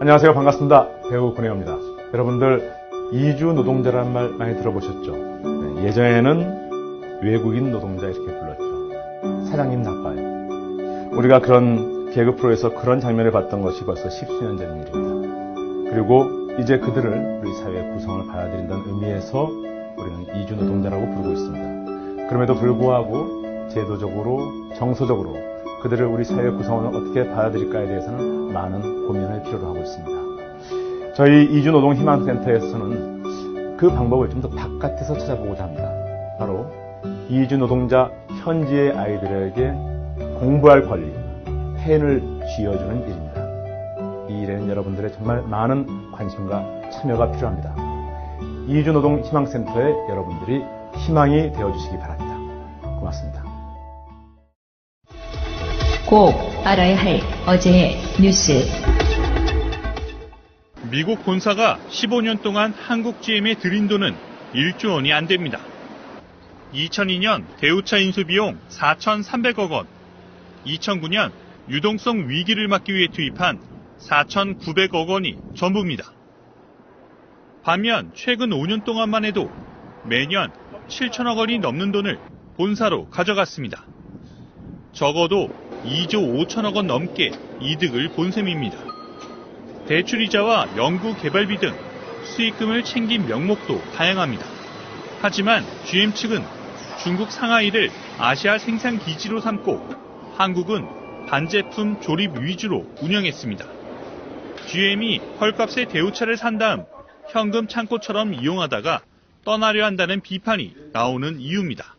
안녕하세요. 반갑습니다. 배우 권혜호입니다. 여러분들 이주 노동자라는 말 많이 들어보셨죠? 네, 예전에는 외국인 노동자 이렇게 불렀죠. 사장님 나빠요. 우리가 그런 개그 프로에서 그런 장면을 봤던 것이 벌써 10수년 전 일입니다. 그리고 이제 그들을 우리 사회의 구성을 받아들인다는 의미에서 우리는 이주 노동자라고 부르고 있습니다. 그럼에도 불구하고 제도적으로, 정서적으로 그들을 우리 사회 구성원을 어떻게 받아들일까에 대해서는 많은 고민을 필요로 하고 있습니다. 저희 이주노동희망센터에서는 그 방법을 좀 더 바깥에서 찾아보고자 합니다. 바로 이주노동자 현지의 아이들에게 공부할 권리, 펜을 쥐어주는 일입니다. 이 일에는 여러분들의 정말 많은 관심과 참여가 필요합니다. 이주노동희망센터에 여러분들이 희망이 되어주시기 바랍니다. 고맙습니다. 꼭 알아야 할 어제의 뉴스. 미국 본사가 15년 동안 한국 GM에 들인 돈은 1조 원이 안 됩니다. 2002년 대우차 인수 비용 4,300억 원, 2009년 유동성 위기를 막기 위해 투입한 4,900억 원이 전부입니다. 반면 최근 5년 동안만 해도 매년 7천억 원이 넘는 돈을 본사로 가져갔습니다. 적어도 2조 5천억 원 넘게 이득을 본 셈입니다. 대출이자와 연구 개발비 등 수익금을 챙긴 명목도 다양합니다. 하지만 GM 측은 중국 상하이를 아시아 생산 기지로 삼고 한국은 반제품 조립 위주로 운영했습니다. GM이 헐값에 대우차를 산 다음 현금 창고처럼 이용하다가 떠나려 한다는 비판이 나오는 이유입니다.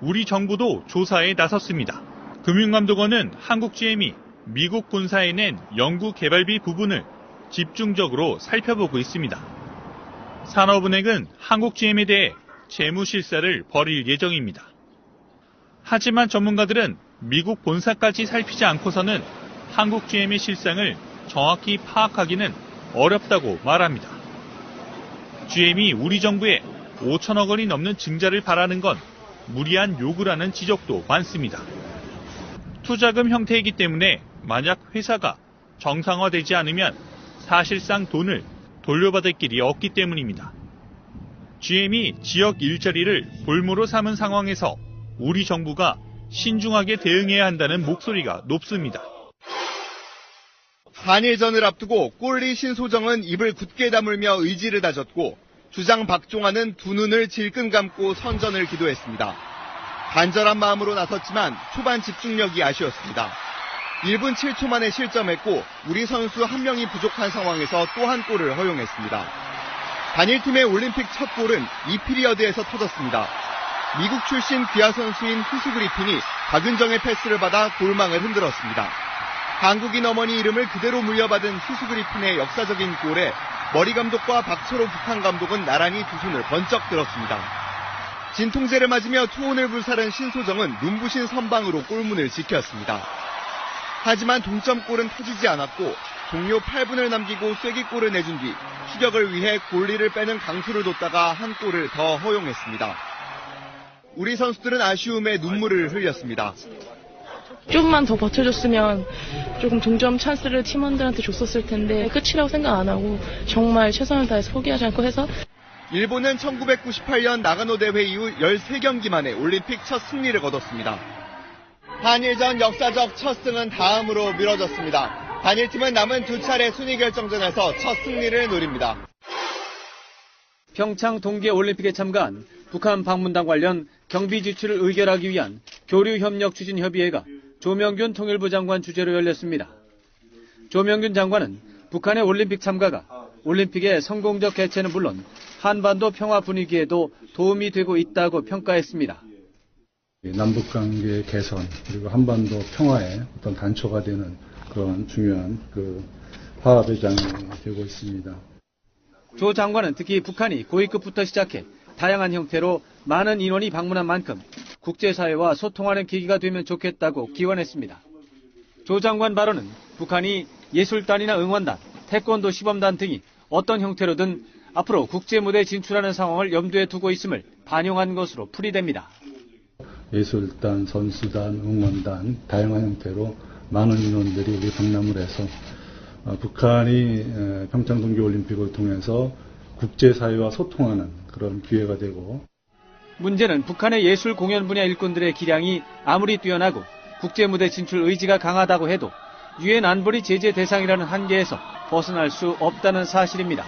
우리 정부도 조사에 나섰습니다. 금융감독원은 한국 GM이 미국 본사에 낸 연구 개발비 부분을 집중적으로 살펴보고 있습니다. 산업은행은 한국 GM에 대해 재무실사를 벌일 예정입니다. 하지만 전문가들은 미국 본사까지 살피지 않고서는 한국 GM의 실상을 정확히 파악하기는 어렵다고 말합니다. GM이 우리 정부에 5천억 원이 넘는 증자를 바라는 건 무리한 요구라는 지적도 많습니다. 투자금 형태이기 때문에 만약 회사가 정상화되지 않으면 사실상 돈을 돌려받을 길이 없기 때문입니다. GM이 지역 일자리를 볼모로 삼은 상황에서 우리 정부가 신중하게 대응해야 한다는 목소리가 높습니다. 한일전을 앞두고 꼴리 신소정은 입을 굳게 다물며 의지를 다졌고 주장 박종환은 두 눈을 질끈 감고 선전을 기도했습니다. 간절한 마음으로 나섰지만 초반 집중력이 아쉬웠습니다. 1분 7초 만에 실점했고 우리 선수 한 명이 부족한 상황에서 또 한 골을 허용했습니다. 단일팀의 올림픽 첫 골은 이 피리어드에서 터졌습니다. 미국 출신 기아 선수인 후수 그리핀이 박은정의 패스를 받아 골망을 흔들었습니다. 한국인 어머니 이름을 그대로 물려받은 후수 그리핀의 역사적인 골에 머리 감독과 박철호 북한 감독은 나란히 두 손을 번쩍 들었습니다. 진통제를 맞으며 투혼을 불사른 신소정은 눈부신 선방으로 골문을 지켰습니다. 하지만 동점골은 터지지 않았고 종료 8분을 남기고 쐐기골을 내준 뒤 추격을 위해 골리를 빼는 강수를 뒀다가 한 골을 더 허용했습니다. 우리 선수들은 아쉬움에 눈물을 흘렸습니다. 조금만 더 버텨줬으면 조금 동점 찬스를 팀원들한테 줬었을 텐데 끝이라고 생각 안 하고 정말 최선을 다해서 포기하지 않고 해서 일본은 1998년 나가노 대회 이후 13경기 만에 올림픽 첫 승리를 거뒀습니다. 한일전 역사적 첫 승은 다음으로 미뤄졌습니다. 단일팀은 남은 두 차례 순위 결정전에서 첫 승리를 노립니다. 평창 동계올림픽에 참가한 북한 방문단 관련 경비 지출을 의결하기 위한 교류협력추진협의회가 조명균 통일부 장관 주재로 열렸습니다. 조명균 장관은 북한의 올림픽 참가가 올림픽의 성공적 개최는 물론 한반도 평화 분위기에도 도움이 되고 있다고 평가했습니다. 남북관계 개선 그리고 한반도 평화의 어떤 단초가 되는 그런 중요한 화합의 장이 되고 있습니다. 조 장관은 특히 북한이 고위급부터 시작해 다양한 형태로 많은 인원이 방문한 만큼 국제사회와 소통하는 계기가 되면 좋겠다고 기원했습니다. 조 장관 발언은 북한이 예술단이나 응원단, 태권도 시범단 등이 어떤 형태로든 앞으로 국제무대에 진출하는 상황을 염두에 두고 있음을 반영한 것으로 풀이됩니다. 예술단, 선수단, 응원단 다양한 형태로 많은 인원들이 우리 박람회에서 북한이 평창 동계올림픽을 통해서 국제사회와 소통하는 그런 기회가 되고 문제는 북한의 예술 공연 분야 일꾼들의 기량이 아무리 뛰어나고 국제무대 진출 의지가 강하다고 해도 유엔 안보리 제재 대상이라는 한계에서 벗어날 수 없다는 사실입니다.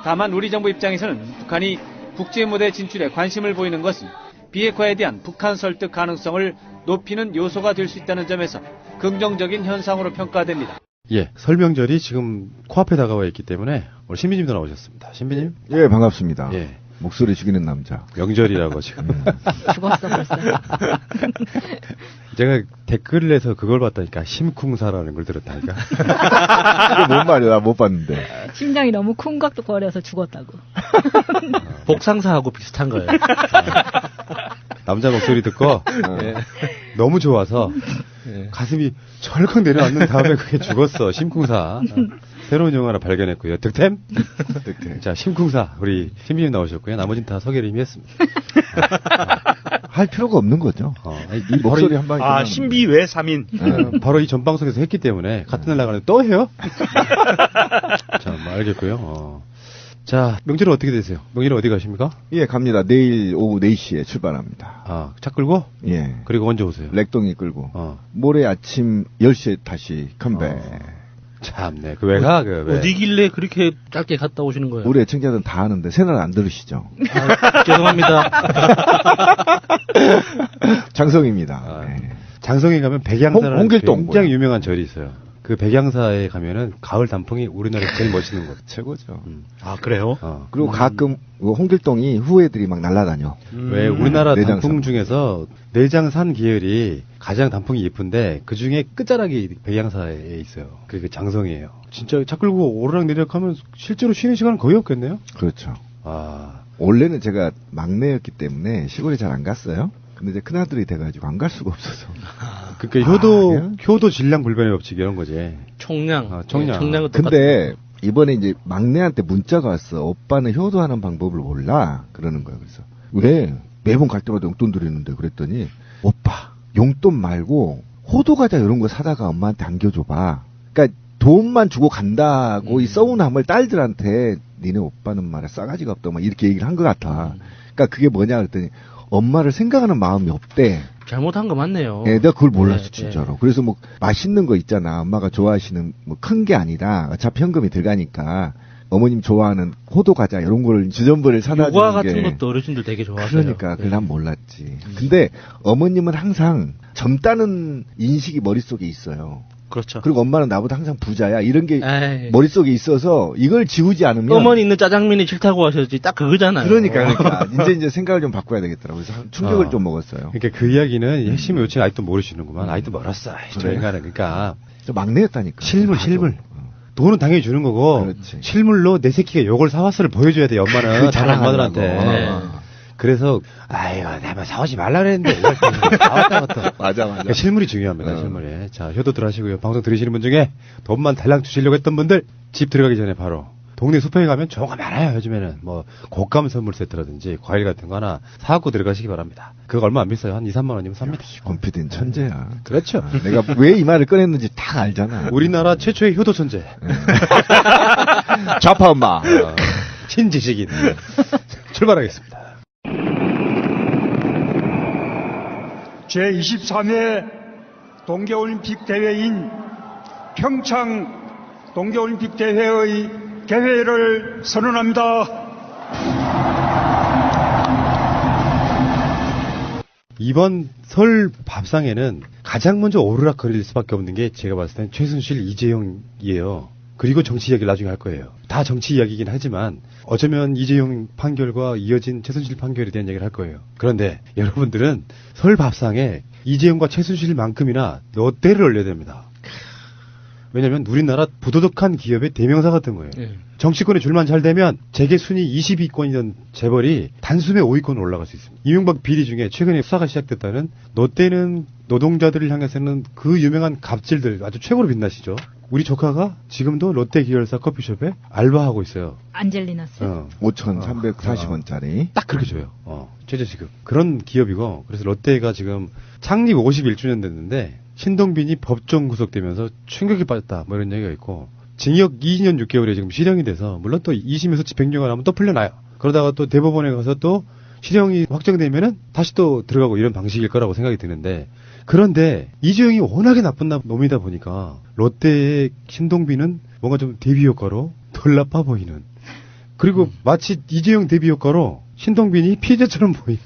다만 우리 정부 입장에서는 북한이 국제무대 진출에 관심을 보이는 것은 비핵화에 대한 북한 설득 가능성을 높이는 요소가 될 수 있다는 점에서 긍정적인 현상으로 평가됩니다. 예, 설명절이 지금 코앞에 다가와 있기 때문에 오늘 신비님도 나오셨습니다. 신비님? 예, 반갑습니다. 예. 목소리 죽이는 남자. 명절이라고 지금. 죽었어 벌써. 제가 댓글을 내서 그걸 봤다니까. 심쿵사라는 걸 들었다니까. 이게 뭔 말이야? 나 못 봤는데. 심장이 너무 쿵각거려서 죽었다고. 복상사하고 비슷한 거예요. 남자 목소리 듣고 예, 너무 좋아서 가슴이 철컥 내려앉는 다음에 그게 죽었어. 심쿵사. 새로운 영화 하나 발견했고요. 득템? 득템. 자, 심쿵사. 우리 신비님 나오셨고요. 나머지는 다 소개를 이미 했습니다. 할 필요가 없는 거죠. 이 목소리 한 방에. 아, 신비 외 3인. 바로 이 전방송에서 했기 때문에 같은 날 나가는데 또 해요? 자, 뭐 알겠고요. 자, 명절은 어떻게 되세요? 명절은 어디 가십니까? 예, 갑니다. 내일 오후 4시에 출발합니다. 아, 차 끌고? 예. 그리고 언제 오세요? 렉동이 끌고. 모레 아침 10시에 다시 컴백. 참네. 그 왜 가? 그 왜? 어디길래 그렇게 짧게 갔다 오시는 거예요? 우리 애청자들은 다 아는데 새날 안 들으시죠? 아, 죄송합니다. 장성입니다. 네. 장성에 가면 백양사라는 홍길동 굉장히 유명한 절이 있어요. 그 백양사에 가면은 가을 단풍이 우리나라에서 제일 멋있는 곳. 최고죠. 아, 그래요? 그리고 가끔 홍길동이 후예들이 막 날아다녀. 왜 우리나라 내장산. 단풍 중에서 내장산 계열이 가장 단풍이 예쁜데 그 중에 끝자락이 백양사에 있어요. 그게 장성이에요. 진짜 차 끌고 오르락내리락 하면 실제로 쉬는 시간은 거의 없겠네요? 그렇죠. 아. 원래는 제가 막내였기 때문에 시골에 잘 안 갔어요. 근데 이제 큰아들이 돼가지고 안 갈 수가 없어서. 그러니까 효도 질량 불변의 법칙 이런 거지. 총량. 총량. 총량은 근데 이번에 이제 막내한테 문자가 왔어. 오빠는 효도하는 방법을 몰라. 그러는 거야. 그래서 왜 매번 갈 때마다 용돈 드리는데 그랬더니 오빠 용돈 말고 호두 과자 이런 거 사다가 엄마한테 안겨줘봐. 그러니까 돈만 주고 간다고 이 서운함을 딸들한테 니네 오빠는 말이야 싸가지가 없다 막 이렇게 얘기를 한 것 같아. 그러니까 그게 뭐냐 그랬더니 엄마를 생각하는 마음이 없대. 잘못한 거 맞네요. 네, 내가 그걸 몰랐어, 진짜로. 그래서 뭐, 맛있는 거 있잖아. 엄마가 좋아하시는, 뭐, 큰 게 아니라, 어차피 현금이 들어가니까, 어머님 좋아하는 호두 과자, 이런 걸 주전부리를 사다 주는 게. 요과 같은 것도 어르신들 되게 좋아하세요. 그러니까, 그걸 난 몰랐지. 근데, 어머님은 항상 젊다는 인식이 머릿속에 있어요. 그렇죠. 그리고 엄마는 나보다 항상 부자야. 이런 게 에이. 머릿속에 있어서 이걸 지우지 않으면. 어머니 있는 짜장면이 싫다고 하셨지. 딱 그거잖아요. 그러니까. 이제 생각을 좀 바꿔야 되겠더라고요. 그래서 충격을 좀 먹었어요. 그러니까 그 이야기는 핵심의 요칭 아직도 모르시는구만. 아직도 멀었어. 저 인간은. 그러니까. 저 막내였다니까. 실물. 돈은 당연히 주는 거고. 그렇지. 실물로 내 새끼가 요걸 사왔어를 보여줘야 돼, 엄마는. 다른 엄마들한테. 그래서, 아유, 내가 사오지 말라 그랬는데. 사왔다고 또. 맞아. 그러니까 실물이 중요합니다, 실물이. 자, 효도들 하시고요. 방송 들으시는 분 중에 돈만 달랑 주시려고 했던 분들, 집 들어가기 전에 바로. 동네 슈퍼에 가면 정말 많아요, 요즘에는. 뭐, 곶감 선물 세트라든지, 과일 같은 거 하나 사갖고 들어가시기 바랍니다. 그거 얼마 안 비싸요. 한 2, 3만 원이면 삽니다. 권피디는 천재야. 그렇죠. 내가 왜 이 말을 꺼냈는지 다 알잖아. 우리나라 최초의 효도 천재. 좌파 엄마. 신지식인. 출발하겠습니다. 제23회 동계올림픽 대회인 평창 동계올림픽 대회의 개회를 선언합니다. 이번 설 밥상에는 가장 먼저 오르락거릴 수밖에 없는 게 제가 봤을 땐 최순실, 이재용이에요. 그리고 정치 이야기를 나중에 할 거예요. 다 정치 이야기이긴 하지만 어쩌면 이재용 판결과 이어진 최순실 판결에 대한 얘기를 할 거예요. 그런데 여러분들은 설 밥상에 이재용과 최순실만큼이나 롯데를 올려야 됩니다. 왜냐면 우리나라 부도덕한 기업의 대명사 같은 거예요. 정치권에 줄만 잘 되면 재계 순위 20위권이던 재벌이 단숨에 5위권으로 올라갈 수 있습니다. 이명박 비리 중에 최근에 수사가 시작됐다는 롯데는 노동자들을 향해서는 그 유명한 갑질들 아주 최고로 빛나시죠. 우리 조카가 지금도 롯데 계열사 커피숍에 알바하고 있어요. 안젤리나스. 5,340원짜리. 딱 그렇게 줘요. 최저시급. 그런 기업이고, 그래서 롯데가 지금 창립 51주년 됐는데, 신동빈이 법정 구속되면서 충격에 빠졌다. 뭐 이런 얘기가 있고 징역 2년 6개월에 지금 실형이 돼서 물론 또 2심에서 집행유예가 나면 또 풀려나요. 그러다가 또 대법원에 가서 또 실형이 확정되면은 다시 또 들어가고 이런 방식일 거라고 생각이 드는데 그런데 이재용이 워낙에 나쁜 놈이다 보니까 롯데의 신동빈은 뭔가 좀 대비 효과로 덜 나빠 보이는 그리고 마치 이재용 대비 효과로 신동빈이 피해자처럼 보이는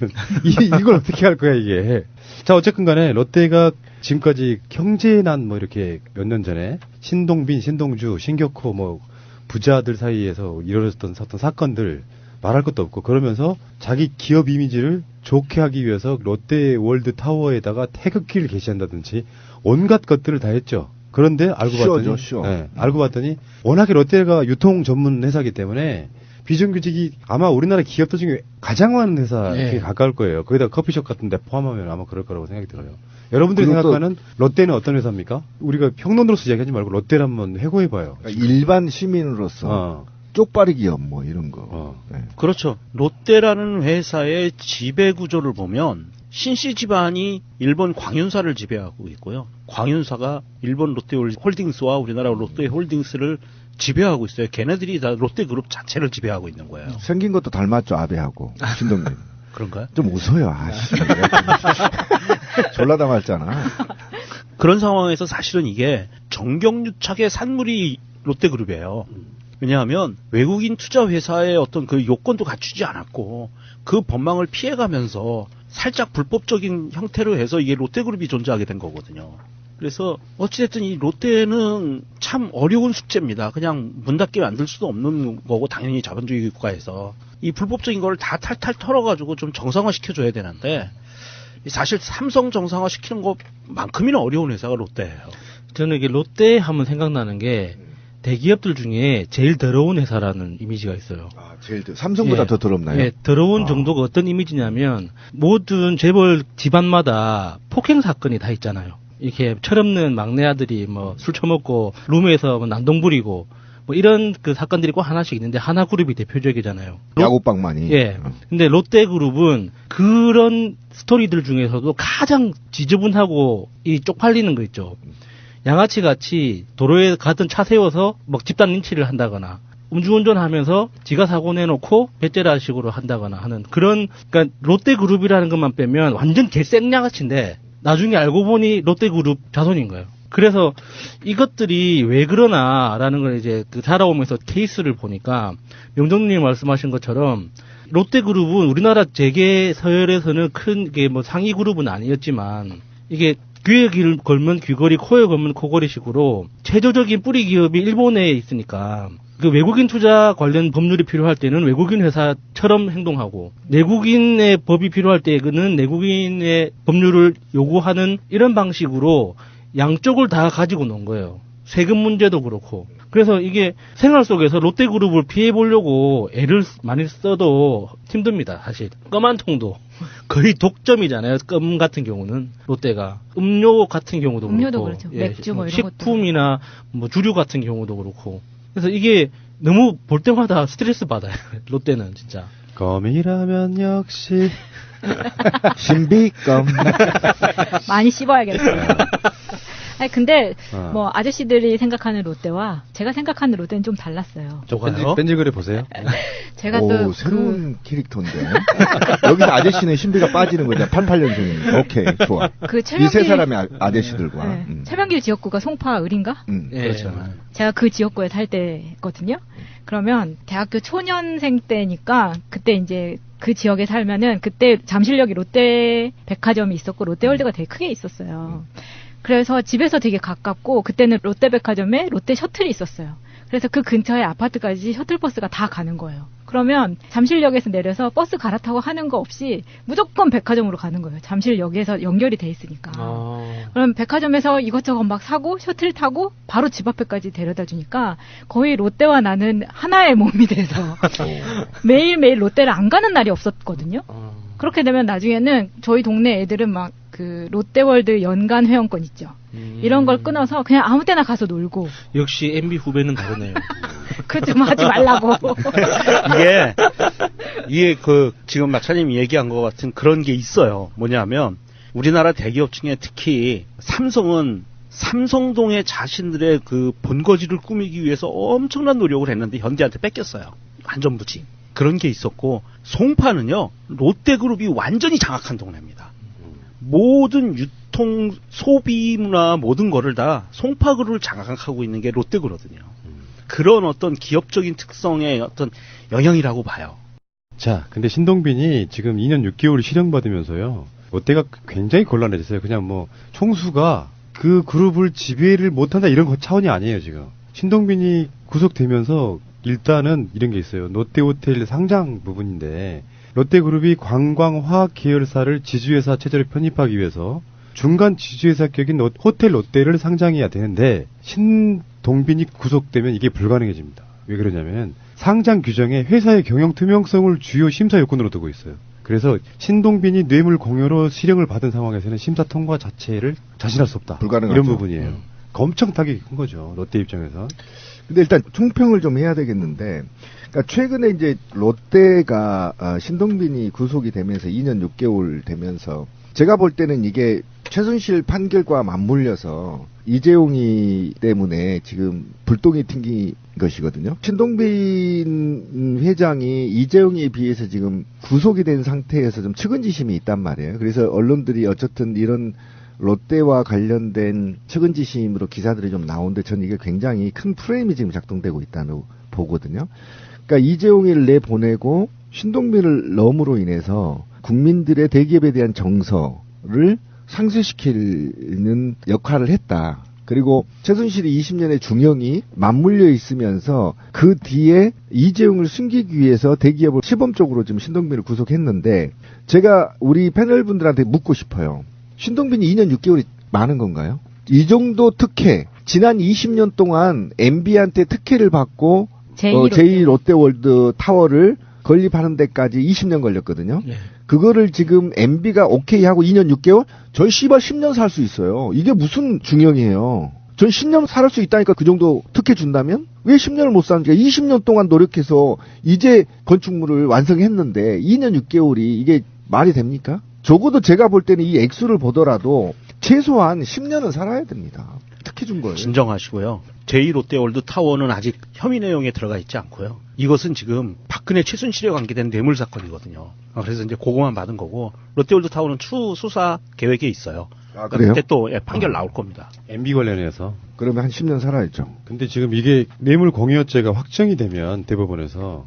이걸 어떻게 할 거야 이게. 자 어쨌든 간에 롯데가 지금까지 경제난 뭐 이렇게 몇 년 전에 신동빈, 신동주, 신격호 뭐 부자들 사이에서 이루어졌던 사건들 말할 것도 없고 그러면서 자기 기업 이미지를 좋게 하기 위해서 롯데월드 타워에다가 태극기를 게시한다든지 온갖 것들을 다 했죠. 그런데 알고 봤더니 워낙에 롯데가 유통 전문 회사이기 때문에 비정규직이 아마 우리나라 기업들 중에 가장 많은 회사에 가까울 거예요. 거기다 커피숍 같은 데 포함하면 아마 그럴 거라고 생각이 들어요. 여러분들이 생각하는 롯데는 어떤 회사입니까? 우리가 평론으로서 이야기하지 말고 롯데를 한번 해고해봐요. 그러니까 일반 시민으로서 쪽발이 기업 뭐 이런 거. 네. 그렇죠. 롯데라는 회사의 지배 구조를 보면 신씨 집안이 일본 광윤사를 지배하고 있고요. 광윤사가 일본 롯데홀딩스와 우리나라 롯데홀딩스를 지배하고 있어요. 걔네들이 다 롯데그룹 자체를 지배하고 있는 거예요. 생긴 것도 닮았죠. 아베하고 신동빈. 그런가요? 좀 웃어요. 졸라 닮았잖아. 그런 상황에서 사실은 이게 정경유착의 산물이 롯데그룹이에요. 왜냐하면 외국인 투자 회사의 어떤 그 요건도 갖추지 않았고 그 법망을 피해가면서 살짝 불법적인 형태로 해서 이게 롯데그룹이 존재하게 된 거거든요. 그래서 어찌됐든 이 롯데는 참 어려운 숙제입니다. 그냥 문 닫게 만들 수도 없는 거고 당연히 자본주의 국가에서 이 불법적인 걸 다 탈탈 털어가지고 좀 정상화 시켜줘야 되는데 사실 삼성 정상화 시키는 것만큼이나 어려운 회사가 롯데예요. 저는 이게 롯데 하면 생각나는 게 대기업들 중에 제일 더러운 회사라는 이미지가 있어요. 아, 삼성보다 더 더럽나요? 예, 더러운 정도가 어떤 이미지냐면 모든 재벌 집안마다 폭행 사건이 다 있잖아요. 이렇게 철없는 막내 아들이 뭐 술 처먹고 룸에서 뭐 난동 부리고 뭐 이런 그 사건들이 꼭 하나씩 있는데 하나그룹이 대표적이잖아요. 야구방만이. 예. 근데 롯데그룹은 그런 스토리들 중에서도 가장 지저분하고 이 쪽팔리는 거 있죠. 양아치 같이 도로에 가던 차 세워서 막 집단 린치를 한다거나 음주운전하면서 지가 사고 내놓고 배째라식으로 한다거나 하는 그런 그러니까 롯데그룹이라는 것만 빼면 완전 개쌩양아치인데 나중에 알고 보니 롯데그룹 자손인 거예요. 그래서 이것들이 왜 그러나라는 걸 이제 그 살아오면서 케이스를 보니까 명정님 말씀하신 것처럼 롯데그룹은 우리나라 재계 서열에서는 큰 게 뭐 상위 그룹은 아니었지만 이게 귀에 걸면 귀걸이, 코에 걸면 코걸이식으로 체조적인 뿌리 기업이 일본에 있으니까 그 외국인 투자 관련 법률이 필요할 때는 외국인 회사처럼 행동하고 내국인의 법이 필요할 때는 내국인의 법률을 요구하는 이런 방식으로 양쪽을 다 가지고 놓은 거예요. 세금 문제도 그렇고. 그래서 이게 생활 속에서 롯데그룹을 피해보려고 애를 많이 써도 힘듭니다, 사실. 껌 한 통도 거의 독점이잖아요. 껌 같은 경우는 롯데가. 음료 같은 경우도 음료도 그렇고. 그렇죠. 맥주 뭐 이런 식품이나 뭐 주류 같은 경우도 그렇고. 그래서 이게 너무 볼 때마다 스트레스 받아요. 롯데는 진짜. 껌이라면 역시 신비껌. 많이 씹어야겠어요. 아니 근데 뭐 아저씨들이 생각하는 롯데와 제가 생각하는 롯데는 좀 달랐어요. 뺀질거려 보세요. 제가 또 새로운 캐릭터인데 여기서 아저씨는 신비가 빠지는 거죠. 88년생이니까. 오케이, 좋아. 이 세 사람의 아저씨들과. 네. 최명길 지역구가 송파 을인가? 그렇죠. 제가 그 지역구에 살 때거든요. 그러면 대학교 초년생 때니까 그때 이제 그 지역에 살면은 그때 잠실역에 롯데 백화점이 있었고 롯데월드가 되게 크게 있었어요. 그래서 집에서 되게 가깝고 그때는 롯데백화점에 롯데 셔틀이 있었어요. 그래서 그 근처에 아파트까지 셔틀버스가 다 가는 거예요. 그러면 잠실역에서 내려서 버스 갈아타고 하는 거 없이 무조건 백화점으로 가는 거예요. 잠실역에서 연결이 돼 있으니까. 그럼 백화점에서 이것저것 막 사고 셔틀 타고 바로 집 앞에까지 데려다 주니까 거의 롯데와 나는 하나의 몸이 돼서 매일매일 롯데를 안 가는 날이 없었거든요. 그렇게 되면 나중에는 저희 동네 애들은 막 그 롯데월드 연간 회원권 있죠. 이런 걸 끊어서 그냥 아무 때나 가서 놀고. 역시 MB 후배는 다르네요. 그 좀 하지 말라고. 이게 그 지금 마차님이 얘기한 것 같은 그런 게 있어요. 뭐냐면 우리나라 대기업 중에 특히 삼성은 삼성동의 자신들의 그 본거지를 꾸미기 위해서 엄청난 노력을 했는데 현대한테 뺏겼어요. 안전부지. 그런 게 있었고, 송파는요, 롯데그룹이 완전히 장악한 동네입니다. 모든 유통, 소비 문화 모든 거를 다 송파그룹을 장악하고 있는 게 롯데그룹이거든요. 그런 어떤 기업적인 특성의 어떤 영향이라고 봐요. 자, 근데 신동빈이 지금 2년 6개월 실형받으면서요, 롯데가 굉장히 곤란해졌어요. 그냥 뭐, 총수가 그 그룹을 지배를 못한다 이런 차원이 아니에요, 지금. 신동빈이 구속되면서 일단은 이런 게 있어요. 롯데호텔 상장 부분인데, 롯데그룹이 관광화학 계열사를 지주회사 체제로 편입하기 위해서 중간 지주회사격인 호텔 롯데를 상장해야 되는데, 신동빈이 구속되면 이게 불가능해집니다. 왜 그러냐면 상장 규정에 회사의 경영 투명성을 주요 심사 요건으로 두고 있어요. 그래서 신동빈이 뇌물 공여로 실형을 받은 상황에서는 심사 통과 자체를 자신할 수 없다. 불가능하죠. 이런 부분이에요. 엄청 타격이 큰 거죠. 롯데 입장에서. 근데 일단 총평을 좀 해야 되겠는데, 그러니까 최근에 이제 롯데가 신동빈이 구속이 되면서 2년 6개월 되면서 제가 볼 때는 이게 최순실 판결과 맞물려서 이재용이 때문에 지금 불똥이 튕긴 것이거든요. 신동빈 회장이 이재용에 비해서 지금 구속이 된 상태에서 좀 측은지심이 있단 말이에요. 그래서 언론들이 어쨌든 이런 롯데와 관련된 측은지심으로 기사들이 좀 나오는데 저는 이게 굉장히 큰 프레임이 지금 작동되고 있다고 보거든요. 그러니까 이재용이를 내보내고 신동빈을 넣음으로 인해서 국민들의 대기업에 대한 정서를 상쇄시키는 역할을 했다. 그리고 최순실이 20년의 중형이 맞물려 있으면서 그 뒤에 이재용을 숨기기 위해서 대기업을 시범적으로 지금 신동빈을 구속했는데, 제가 우리 패널분들한테 묻고 싶어요. 신동빈이 2년 6개월이 많은 건가요? 이 정도 특혜, 지난 20년 동안 MB한테 특혜를 받고 제2 롯데월드 타워를 건립하는 데까지 20년 걸렸거든요. 네. 그거를 지금 MB가 오케이 하고 2년 6개월? 저희 씨발 10년 살 수 있어요. 이게 무슨 중형이에요. 전 10년 살 수 있다니까. 그 정도 특혜 준다면? 왜 10년을 못 사는지. 20년 동안 노력해서 이제 건축물을 완성했는데 2년 6개월이 이게 말이 됩니까? 적어도 제가 볼 때는 이 액수를 보더라도 최소한 10년은 살아야 됩니다. 특혜 준 거예요. 진정하시고요. 제2롯데월드 타워는 아직 혐의 내용에 들어가 있지 않고요. 이것은 지금 박근혜 최순실에 관계된 뇌물 사건이거든요. 그래서 이제 그거만 받은 거고, 롯데월드 타워는 추후 수사 계획에 있어요. 아, 그래요? 그때 또 판결 나올 겁니다. MB 관련해서. 그러면 한 10년 살아야죠. 근데 지금 이게 뇌물 공여죄가 확정이 되면 대법원에서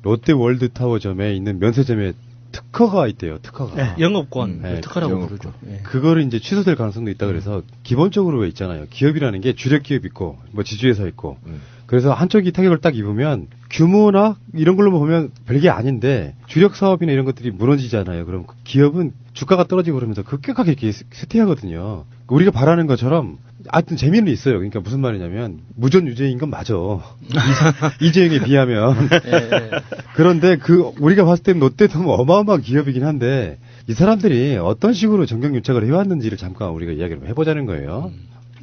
롯데월드 타워점에 있는 면세점에 특허가 있대요. 특허가. 네, 영업권. 특허라고 부르죠. 네. 그거를 이제 취소될 가능성도 있다 그래서 기본적으로 왜 있잖아요. 기업이라는 게 주력 기업 있고 뭐 지주회사 있고. 그래서 한쪽이 타격을 딱 입으면 규모나 이런 걸로 보면 별게 아닌데 주력 사업이나 이런 것들이 무너지잖아요. 그럼 그 기업은 주가가 떨어지고 그러면서 급격하게 이렇게 쇠퇴하거든요. 우리가 바라는 것처럼 하여튼 재미는 있어요. 그러니까 무슨 말이냐면 무전유죄인 건 맞아. 이재용에 비하면. 그런데 우리가 봤을 때는 롯데도 뭐 어마어마한 기업이긴 한데 이 사람들이 어떤 식으로 정경유착을 해왔는지를 잠깐 우리가 이야기를 해보자는 거예요.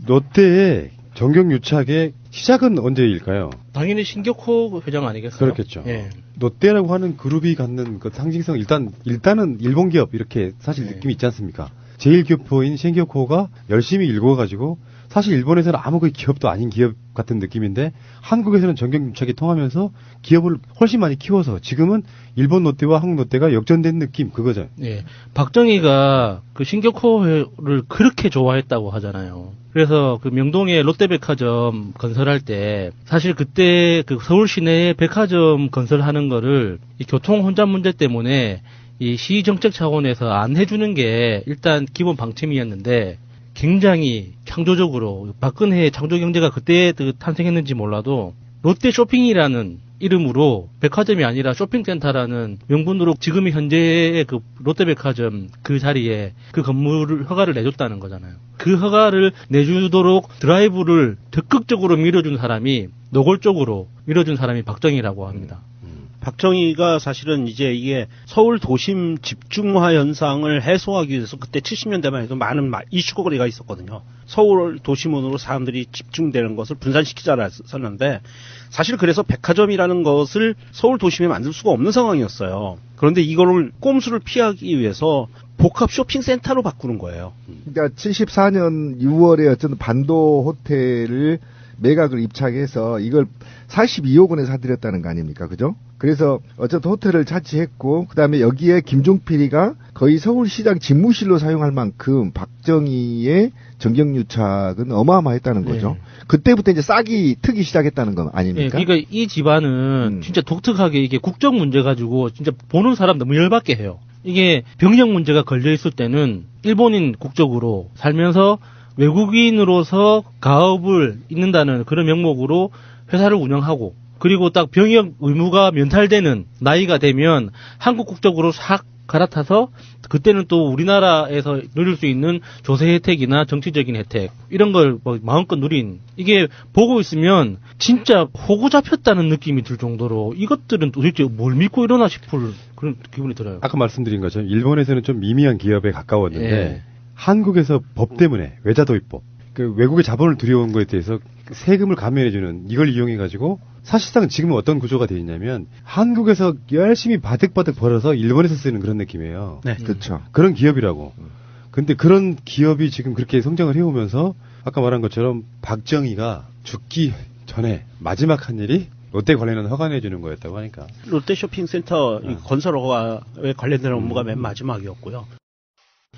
롯데의 정경유착의 시작은 언제일까요? 당연히 신격호 회장 아니겠어요? 그렇겠죠. 예. 롯데라고 하는 그룹이 갖는 그 상징성, 일단은 일본 기업 이렇게 사실 느낌이 있지 않습니까? 제1교포인 신격호가 열심히 읽어가지고 사실 일본에서는 아무 기업도 아닌 기업 같은 느낌인데 한국에서는 정경유착이 통하면서 기업을 훨씬 많이 키워서 지금은 일본 롯데와 한국 롯데가 역전된 느낌 그거죠. 예. 박정희가 그 신격호를 그렇게 좋아했다고 하잖아요. 그래서 그 명동에 롯데백화점 건설할 때 사실 그때 그 서울 시내에 백화점 건설하는 거를 이 교통 혼잡 문제 때문에 이 시정책 차원에서 안 해주는 게 일단 기본 방침이었는데 굉장히 창조적으로 박근혜의 창조경제가 그때 탄생했는지 몰라도 롯데 쇼핑이라는 이름으로 백화점이 아니라 쇼핑센터라는 명분으로 지금 현재의 그 롯데백화점 그 자리에 그 건물을 허가를 내줬다는 거잖아요. 그 허가를 내주도록 드라이브를 적극적으로 밀어준 사람이 노골적으로 밀어준 사람이 박정희라고 합니다. 박정희가 사실은 이제 이게 서울 도심 집중화 현상을 해소하기 위해서 그때 70년대만 해도 많은 이슈거리가 있었거든요. 서울 도심으로 사람들이 집중되는 것을 분산시키자라 썼는데 사실 그래서 백화점이라는 것을 서울 도심에 만들 수가 없는 상황이었어요. 그런데 이거를 꼼수를 피하기 위해서 복합 쇼핑센터로 바꾸는 거예요. 그러니까 74년 6월에 어쨌든 반도 호텔을 매각을 입찰해서 이걸 42억 원에 사들였다는 거 아닙니까? 그죠? 그래서 어쨌든 호텔을 차지했고 그다음에 여기에 김종필이가 거의 서울시장 집무실로 사용할 만큼 박정희의 정경유착은 어마어마했다는 거죠. 네. 그때부터 이제 싹이 트기 시작했다는 거 아닙니까? 예, 그러니까 이 집안은 진짜 독특하게 이게 국정 문제 가지고 진짜 보는 사람 너무 열받게 해요. 이게 병역 문제가 걸려 있을 때는 일본인 국적으로 살면서 외국인으로서 가업을 잇는다는 그런 명목으로 회사를 운영하고 그리고 딱 병역 의무가 면탈되는 나이가 되면 한국 국적으로 싹 갈아타서 그때는 또 우리나라에서 누릴 수 있는 조세 혜택이나 정치적인 혜택 이런 걸 뭐 마음껏 누린 이게 보고 있으면 진짜 호구 잡혔다는 느낌이 들 정도로 이것들은 도대체 뭘 믿고 이러나 싶을 그런 기분이 들어요. 아까 말씀드린 것처럼 일본에서는 좀 미미한 기업에 가까웠는데 예. 한국에서 법 때문에 외자도입법 그 외국의 자본을 들여온 거에 대해서 세금을 감면해주는 이걸 이용해가지고 사실상 지금은 어떤 구조가 되어 있냐면 한국에서 열심히 바득바득 벌어서 일본에서 쓰는 그런 느낌이에요. 네. 그렇죠. 그런 기업이라고. 근데 그런 기업이 지금 그렇게 성장을 해오면서 아까 말한 것처럼 박정희가 죽기 전에 마지막 한 일이 롯데 관련한 허가내 주는 거였다고 하니까. 롯데 쇼핑센터 건설 허가에 관련된 업무가 맨 마지막이었고요.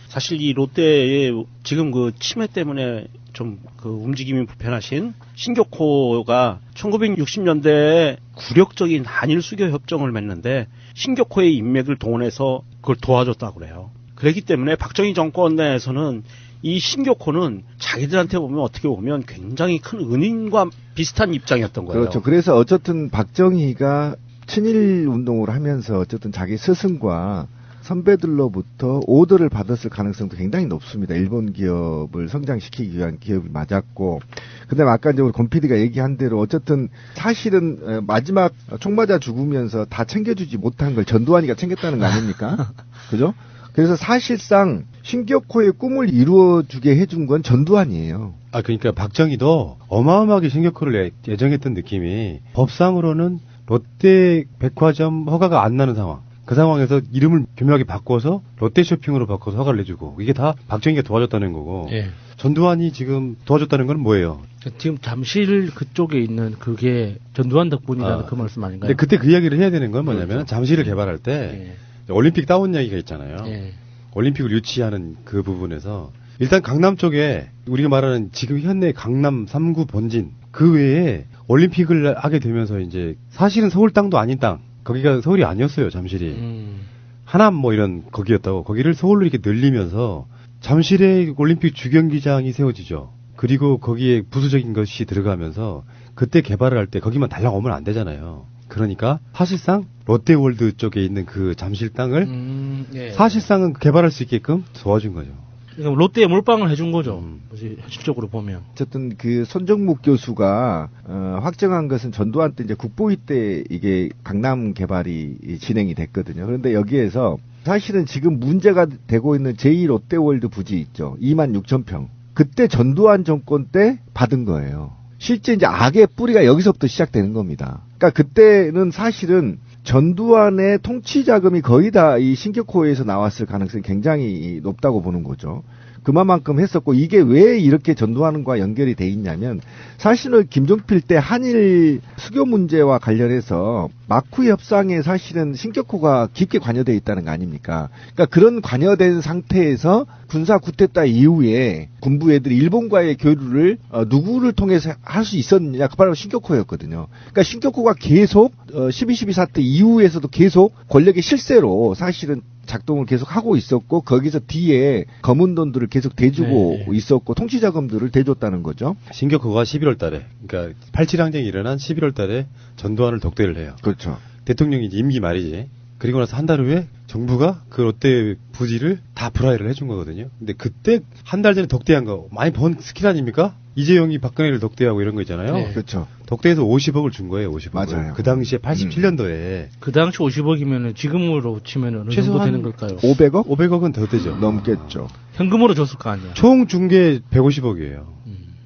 사실 이 롯데의 지금 그 치매 때문에 좀 그 움직임이 불편하신 신격호가 1960년대에 굴욕적인 한일 수교 협정을 맺는데 신격호의 인맥을 동원해서 그걸 도와줬다고 그래요. 그렇기 때문에 박정희 정권 내에서는 이 신격호는 자기들한테 보면 어떻게 보면 굉장히 큰 은인과 비슷한 입장이었던 거예요. 그렇죠. 그래서 어쨌든 박정희가 친일 운동을 하면서 어쨌든 자기 스승과 선배들로부터 오더를 받았을 가능성도 굉장히 높습니다. 일본 기업을 성장시키기 위한 기업이 맞았고, 그다음에 아까 이제 우리 권 PD가 얘기한 대로 어쨌든 사실은 마지막 총 맞아 죽으면서 다 챙겨주지 못한 걸 전두환이가 챙겼다는 거 아닙니까? 그죠? 그래서 사실상 신격호의 꿈을 이루어주게 해준 건 전두환이에요. 아, 그러니까 박정희도 어마어마하게 신격호를 예정했던 느낌이 법상으로는 롯데 백화점 허가가 안 나는 상황. 그 상황에서 이름을 교묘하게 바꿔서 롯데쇼핑으로 바꿔서 허가를 내주고 이게 다 박정희가 도와줬다는 거고 예. 전두환이 지금 도와줬다는 건 뭐예요? 지금 잠실 그쪽에 있는 그게 전두환 덕분이라는 그 말씀 아닌가요? 근데 그때 그 이야기를 해야 되는 건 뭐냐면 그렇죠. 잠실을 개발할 때 올림픽 다운 이야기가 있잖아요. 예. 올림픽을 유치하는 그 부분에서 일단 강남 쪽에 우리가 말하는 지금 현내 강남 3구 본진 그 외에 올림픽을 하게 되면서 이제 사실은 서울 땅도 아닌 땅 거기가 서울이 아니었어요, 잠실이. 하남 뭐 이런 거기였다고. 거기를 서울로 이렇게 늘리면서 잠실에 올림픽 주경기장이 세워지죠. 그리고 거기에 부수적인 것이 들어가면서 그때 개발을 할 때 거기만 달랑 오면 안 되잖아요. 그러니까 사실상 롯데월드 쪽에 있는 그 잠실 땅을 예. 사실상은 개발할 수 있게끔 도와준 거죠. 그러니까 롯데에 몰빵을 해준 거죠. 현실적으로 보면. 어쨌든 그 손정묵 교수가 확정한 것은 전두환 때 이제 국보위 때 이게 강남 개발이 진행이 됐거든요. 그런데 여기에서 사실은 지금 문제가 되고 있는 제2롯데월드 부지 있죠. 26,000평. 그때 전두환 정권 때 받은 거예요. 실제 이제 악의 뿌리가 여기서부터 시작되는 겁니다. 그러니까 그때는 사실은 전두환의 통치 자금이 거의 다 이 신격호에서 나왔을 가능성이 굉장히 높다고 보는 거죠. 그만큼 했었고 이게 왜 이렇게 전두환과 연결이 돼 있냐면 사실은 김종필 때 한일 수교 문제와 관련해서 마쿠 협상에 사실은 신격호가 깊게 관여되어 있다는 거 아닙니까? 그러니까 그런 관여된 상태에서 군사 쿠데타 이후에 군부 애들이 일본과의 교류를 누구를 통해서 할 수 있었느냐? 그 바로 신격호였거든요. 그러니까 신격호가 계속 12.12 사태 이후에서도 계속 권력의 실세로 사실은 작동을 계속 하고 있었고 거기서 뒤에 검은 돈들을 계속 대주고 있었고 통치 자금들을 대줬다는 거죠. 신격호가 11월 달에 그러니까 87 항쟁이 일어난 11월 달에 전두환을 독대를 해요. 그렇죠. 대통령이 이제 임기 말이지. 그리고 나서 한 달 후에 정부가 그 롯데 부지를 다 불화해를 해준 거거든요. 근데 그때 한 달 전에 독대한 거 많이 번 스킬 아닙니까? 이재용이 박근혜를 독대하고 이런 거 있잖아요. 네. 그렇죠. 독대에서 50억을 준 거예요. 50억. 맞아요. 그 당시에 87년도에 그 당시 50억이면은 지금으로 치면 어느 정도 최소한 되는 걸까요? 500억? 500억은 더 되죠. 넘겠죠. 현금으로 줬을 거 아니야. 총 준 게 150억이에요.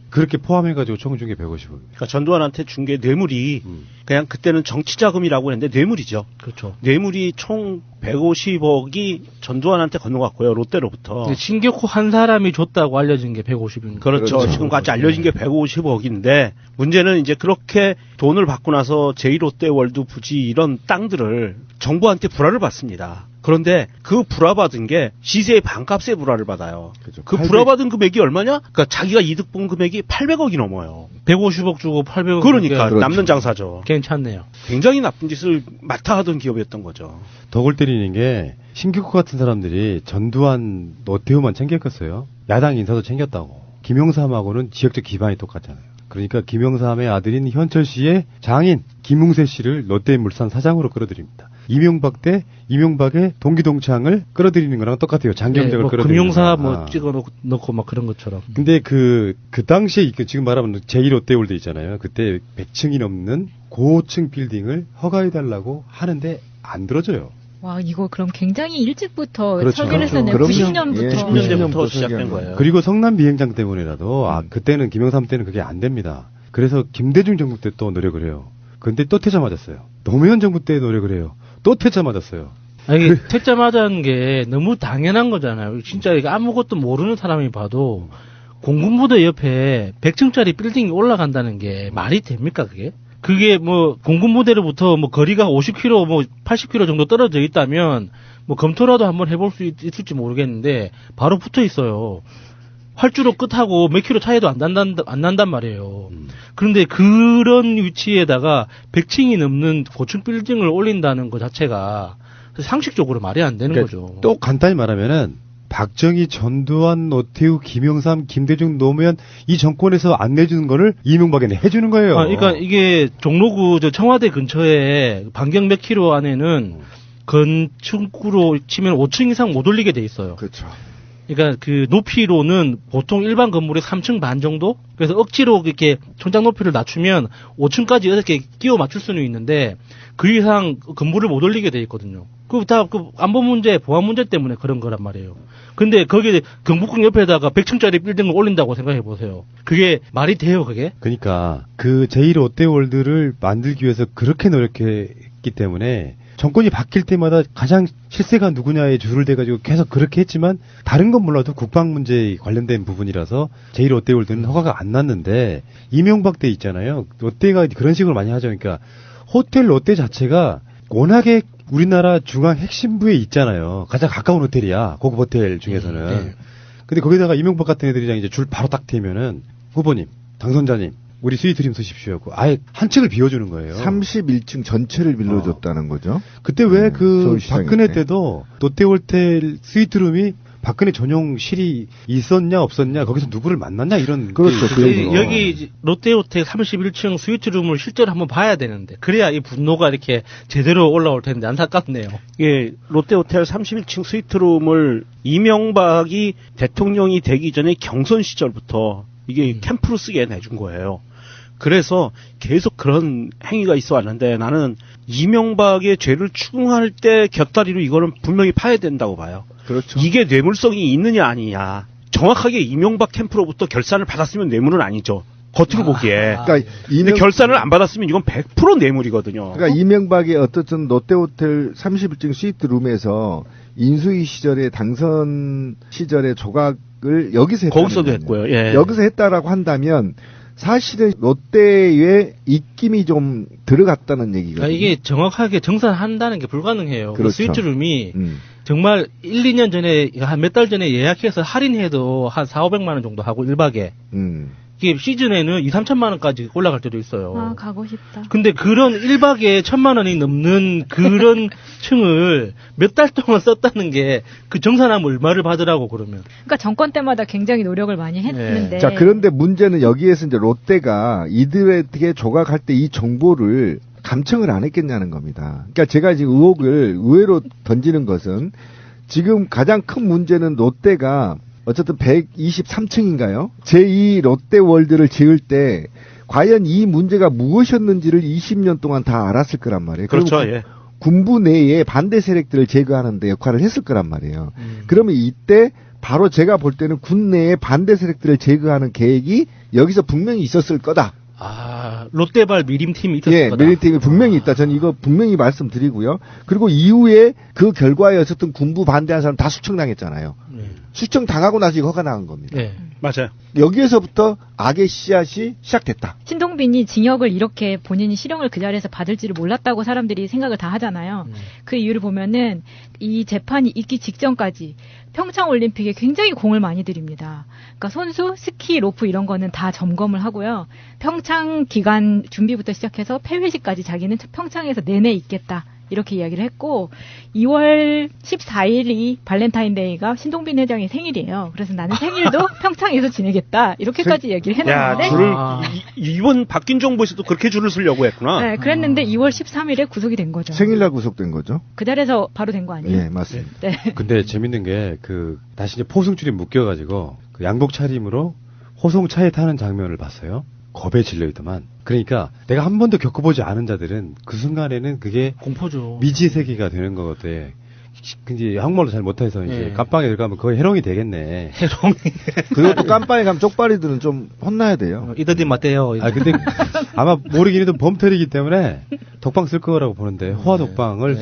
그렇게 포함해가지고 총 준 게 150억. 그러니까 전두환한테 준 게 뇌물이 그냥 그때는 정치자금이라고 했는데 뇌물이죠. 그렇죠. 뇌물이 총 150억이 전두환한테 건너갔고요. 롯데로부터. 신격호 한 사람이 줬다고 알려진 게 150입니다. 그렇죠. 지금까지 알려진 게 150억인데 문제는 이제 그렇게 돈을 받고 나서 제1롯데월드 부지 이런 땅들을 정부한테 불화를 받습니다. 그런데 그 불화받은 게 시세의 반값의 불화를 받아요. 그렇죠. 그 불화받은 금액이 얼마냐? 그러니까 자기가 이득 본 금액이 800억이 넘어요. 150억 주고 800억 그러니까 그렇죠. 남는 장사죠. 괜찮네요. 굉장히 나쁜 짓을 맡아 하던 기업이었던 거죠. 덕을 때리는 게 신규국 같은 사람들이 전두환, 노태우만 챙겼겠어요. 야당 인사도 챙겼다고. 김영삼하고는 지역적 기반이 똑같잖아요. 그러니까 김영삼의 아들인 현철 씨의 장인 김웅세 씨를 롯데물산 사장으로 끌어들입니다. 이명박 때 이명박의 동기동창을 끌어들이는 거랑 똑같아요. 장경택을 뭐 끌어들이는 금융사 거랑. 뭐 찍어 넣고 막 그런 것처럼. 근데 그 당시에 지금 말하면 제1롯데월드 있잖아요. 그때 100층이 넘는 고층 빌딩을 허가해달라고 하는데 안 들어줘요. 와, 이거 그럼 굉장히 일찍부터 그렇죠. 설계를 했었네요. 그럼요. 90년부터. 예, 90년대부터 시작된 거예요. 그리고 성남 비행장 때문에라도 그때는 김영삼 때는 그게 안 됩니다. 그래서 김대중 정부 때 또 노력을 해요. 근데 또 퇴짜 맞았어요. 노무현 정부 때 노력을 해요. 또 퇴짜 맞았어요. 아니, 퇴짜 맞은 게 너무 당연한 거잖아요. 진짜 이거 아무것도 모르는 사람이 봐도 공군부대 옆에 100층짜리 빌딩이 올라간다는 게 말이 됩니까, 그게? 그게 뭐 공군부대로부터 뭐 거리가 50km, 뭐 80km 정도 떨어져 있다면 뭐 검토라도 한번 해볼 수 있을지 모르겠는데 바로 붙어 있어요. 활주로 끝하고 몇 킬로 차이도 안 난단 말이에요. 그런데 그런 위치에다가 100층이 넘는 고층 빌딩을 올린다는 것 자체가 상식적으로 말이 안 되는 거죠. 또 간단히 말하면은 박정희, 전두환, 노태우, 김영삼, 김대중, 노무현 이 정권에서 안 내주는 거를 이명박에는 해주는 거예요. 그러니까 이게 종로구 저 청와대 근처에 반경 몇 킬로 안에는 건축구로 치면 5층 이상 못 올리게 돼 있어요. 그렇죠. 그러니까 그 높이로는 보통 일반 건물의 3층 반 정도? 그래서 억지로 이렇게 천장 높이를 낮추면 5층까지 이렇게 끼워 맞출 수는 있는데 그 이상 건물을 못 올리게 돼 있거든요. 그 다 그 안보 문제, 보안 문제 때문에 그런 거란 말이에요. 근데 거기에 경복궁 옆에다가 100층짜리 빌딩을 올린다고 생각해 보세요. 그게 말이 돼요, 그게? 그러니까 그 제1롯데월드를 만들기 위해서 그렇게 노력했기 때문에 정권이 바뀔 때마다 가장 실세가 누구냐에 줄을 대가지고 계속 그렇게 했지만 다른 건 몰라도 국방 문제에 관련된 부분이라서 제1롯데월드는 허가가 안 났는데 이명박 때 있잖아요. 롯데가 그런 식으로 많이 하죠. 그러니까 호텔 롯데 자체가 워낙에 우리나라 중앙 핵심부에 있잖아요. 가장 가까운 호텔이야. 고급 호텔 중에서는. 네. 근데 거기다가 이명박 같은 애들이랑 이제 줄 바로 딱 대면은 후보님, 당선자님, 우리 스위트룸 쓰십시오 하고 아예 한 층을 비워주는 거예요. 31층 전체를 빌려줬다는 거죠. 그때 왜 그 서울시장일 박근혜 때. 때도 롯데호텔 스위트룸이 박근혜 전용실이 있었냐 없었냐 거기서 누구를 만났냐 이런 그렇죠. 게 그 있어요. 여기 롯데호텔 31층 스위트룸을 실제로 한번 봐야 되는데 그래야 이 분노가 이렇게 제대로 올라올 텐데 안타깝네요. 예, 롯데호텔 31층 스위트룸을 이명박이 대통령이 되기 전에 경선 시절부터 이게 캠프로 쓰게 내준 거예요. 그래서 계속 그런 행위가 있어 왔는데 나는 이명박의 죄를 추궁할 때 곁다리로 이거는 분명히 파야 된다고 봐요. 그렇죠. 이게 뇌물성이 있느냐 아니냐. 정확하게 이명박 캠프로부터 결산을 받았으면 뇌물은 아니죠. 겉으로 보기에. 그러니까 근데 결산을 안 받았으면 이건 100% 뇌물이거든요. 그러니까 이명박이 어떻든 롯데호텔 31층 스위트룸에서 인수위 시절에 당선 시절에 조각을 여기서 했다. 거기서도 했고요. 예. 여기서 했다라고 한다면 사실은 롯데에 입김이 좀 들어갔다는 얘기거든요. 그러니까 이게 정확하게 정산한다는 게 불가능해요. 그렇죠. 그 스위트룸이 정말 1, 2년 전에 한 몇 달 전에 예약해서 할인해도 한 4, 500만 원 정도 하고 1박에. 이게 시즌에는 2, 3천만 원까지 올라갈 때도 있어요. 아, 가고 싶다. 근데 그런 1박에 1,000만 원이 넘는 그런 층을 몇 달 동안 썼다는 게 그 정산하면 얼마를 받으라고 그러면. 그러니까 정권 때마다 굉장히 노력을 많이 했는데. 자, 그런데 문제는 여기에서 이제 롯데가 이들에게 조각할 때 이 정보를 감청을 안 했겠냐는 겁니다. 그러니까 제가 지금 의혹을 의외로 던지는 것은 지금 가장 큰 문제는 롯데가 어쨌든 123층인가요? 제2 롯데월드를 지을 때 과연 이 문제가 무엇이었는지를 20년 동안 다 알았을 거란 말이에요. 그렇죠. 예. 군부 내에 반대 세력들을 제거하는 데 역할을 했을 거란 말이에요. 그러면 이때 바로 제가 볼 때는 군 내에 반대 세력들을 제거하는 계획이 여기서 분명히 있었을 거다. 아, 롯데발 미림팀이 있었을 예, 거다. 미림팀이 분명히 있다. 저는 이거 분명히 말씀드리고요. 그리고 이후에 그 결과에 어쨌든 군부 반대한 사람 다 수청당했잖아요. 수청당하고 나서 이거 허가 나간 겁니다. 네. 맞아요. 여기에서부터 악의 씨앗이 시작됐다. 신동빈이 징역을 이렇게 본인이 실형을 그 자리에서 받을지를 몰랐다고 사람들이 생각을 다 하잖아요. 그 이유를 보면은 이 재판이 있기 직전까지 평창올림픽에 굉장히 공을 많이 들입니다. 그러니까 손수, 스키, 로프 이런 거는 다 점검을 하고요. 평창 기간 준비부터 시작해서 폐회식까지 자기는 평창에서 내내 있겠다. 이렇게 이야기를 했고 2월 14일이 발렌타인데이가 신동빈 회장의 생일이에요. 그래서 나는 생일도 평창에서 지내겠다. 이렇게까지 얘기를 해놨는데 줄을 이번 바뀐 정부에서도 그렇게 줄을 서려고 했구나. 네, 그랬는데 2월 13일에 구속이 된 거죠. 생일날 구속된 거죠? 그 자리에서 바로 된 거 아니에요? 예, 맞습니다. 네. 근데 재밌는 게 다시 이제 포승줄이 묶여가지고 그 양복 차림으로 호송차에 타는 장면을 봤어요. 겁에 질려있더만. 그러니까 내가 한 번도 겪어보지 않은 자들은 그 순간에는 그게 공포죠. 미지의 세계가 되는 거거든. 근데 한국말로 잘 못해서 이제 네. 깜빵에 들어가면 거의 해롱이 되겠네. 해롱이. 그리고 또 깜빵에 가면 쪽발이들은 좀 혼나야 돼요. 이더디 맞대요. 아 근데 아마 모르긴 해도 범털이기 때문에 독방 쓸 거라고 보는데 호화 독방을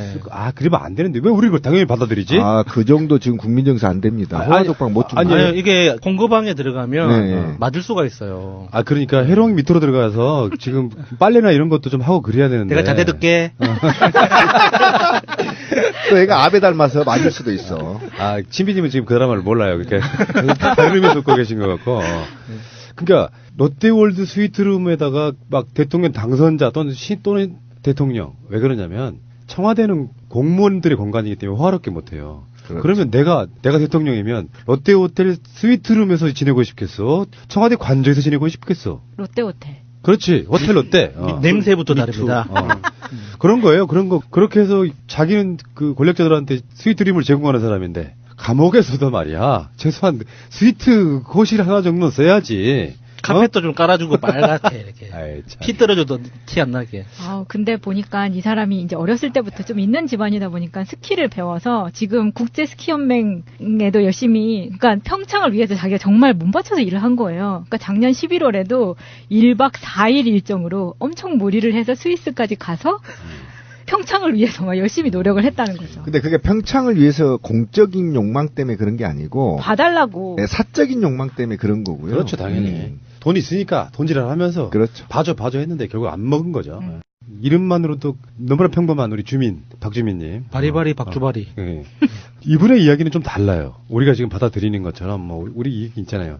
그러면 안 되는데 왜 우리 그걸 당연히 받아들이지? 아, 그 정도 지금 국민정서 안 됩니다. 호화 독방 못 줍니다. 아니요, 이게 공거방에 들어가면 네. 맞을 수가 있어요. 아 그러니까 해롱이 밑으로 들어가서 지금 빨래나 이런 것도 좀 하고 그래야 되는데. 내가 자대 듣게. 또 애가 아베 닮아서 맞을 수도 있어. 아, 친비님은 지금 그 드라마를 몰라요. 그러니까 다른 의미에서 듣고 계신 것 같고. 그러니까 롯데월드 스위트룸에다가 막 대통령 당선자 또는 대통령 왜 그러냐면 청와대는 공무원들의 공간이기 때문에 호화롭게 못해요. 그렇죠. 그러면 내가 대통령이면 롯데호텔 스위트룸에서 지내고 싶겠어? 청와대 관저에서 지내고 싶겠어? 롯데호텔. 그렇지. 호텔 롯데. 냄새부터 다릅니다. 그런 거예요. 그런 거. 그렇게 해서 자기는 그 권력자들한테 스위트룸을 제공하는 사람인데 감옥에서도 말이야. 최소한 스위트 거실 하나 정도는 써야지. 카펫도 좀 깔아주고 빨갛게 이렇게. 아이, 피 떨어져도 티 안 나게. 근데 보니까 이 사람이 이제 어렸을 때부터 좀 있는 집안이다 보니까 스키를 배워서 지금 국제 스키 연맹에도 열심히, 그러니까 평창을 위해서 자기가 정말 몸바쳐서 일을 한 거예요. 그러니까 작년 11월에도 1박 4일 일정으로 엄청 무리를 해서 스위스까지 가서 평창을 위해서 막 열심히 노력을 했다는 거죠. 근데 그게 평창을 위해서 공적인 욕망 때문에 그런 게 아니고 봐달라고. 네, 사적인 욕망 때문에 그런 거고요. 그렇죠, 당연히. 돈이 있으니까 돈질을 하면서 그렇죠. 봐줘 했는데 결국 안 먹은 거죠. 이름만으로도 너무나 평범한 우리 주민 박주민님. 바리바리 박주바리. 네. 이분의 이야기는 좀 달라요. 우리가 지금 받아들이는 것처럼 뭐 우리 얘기 있잖아요.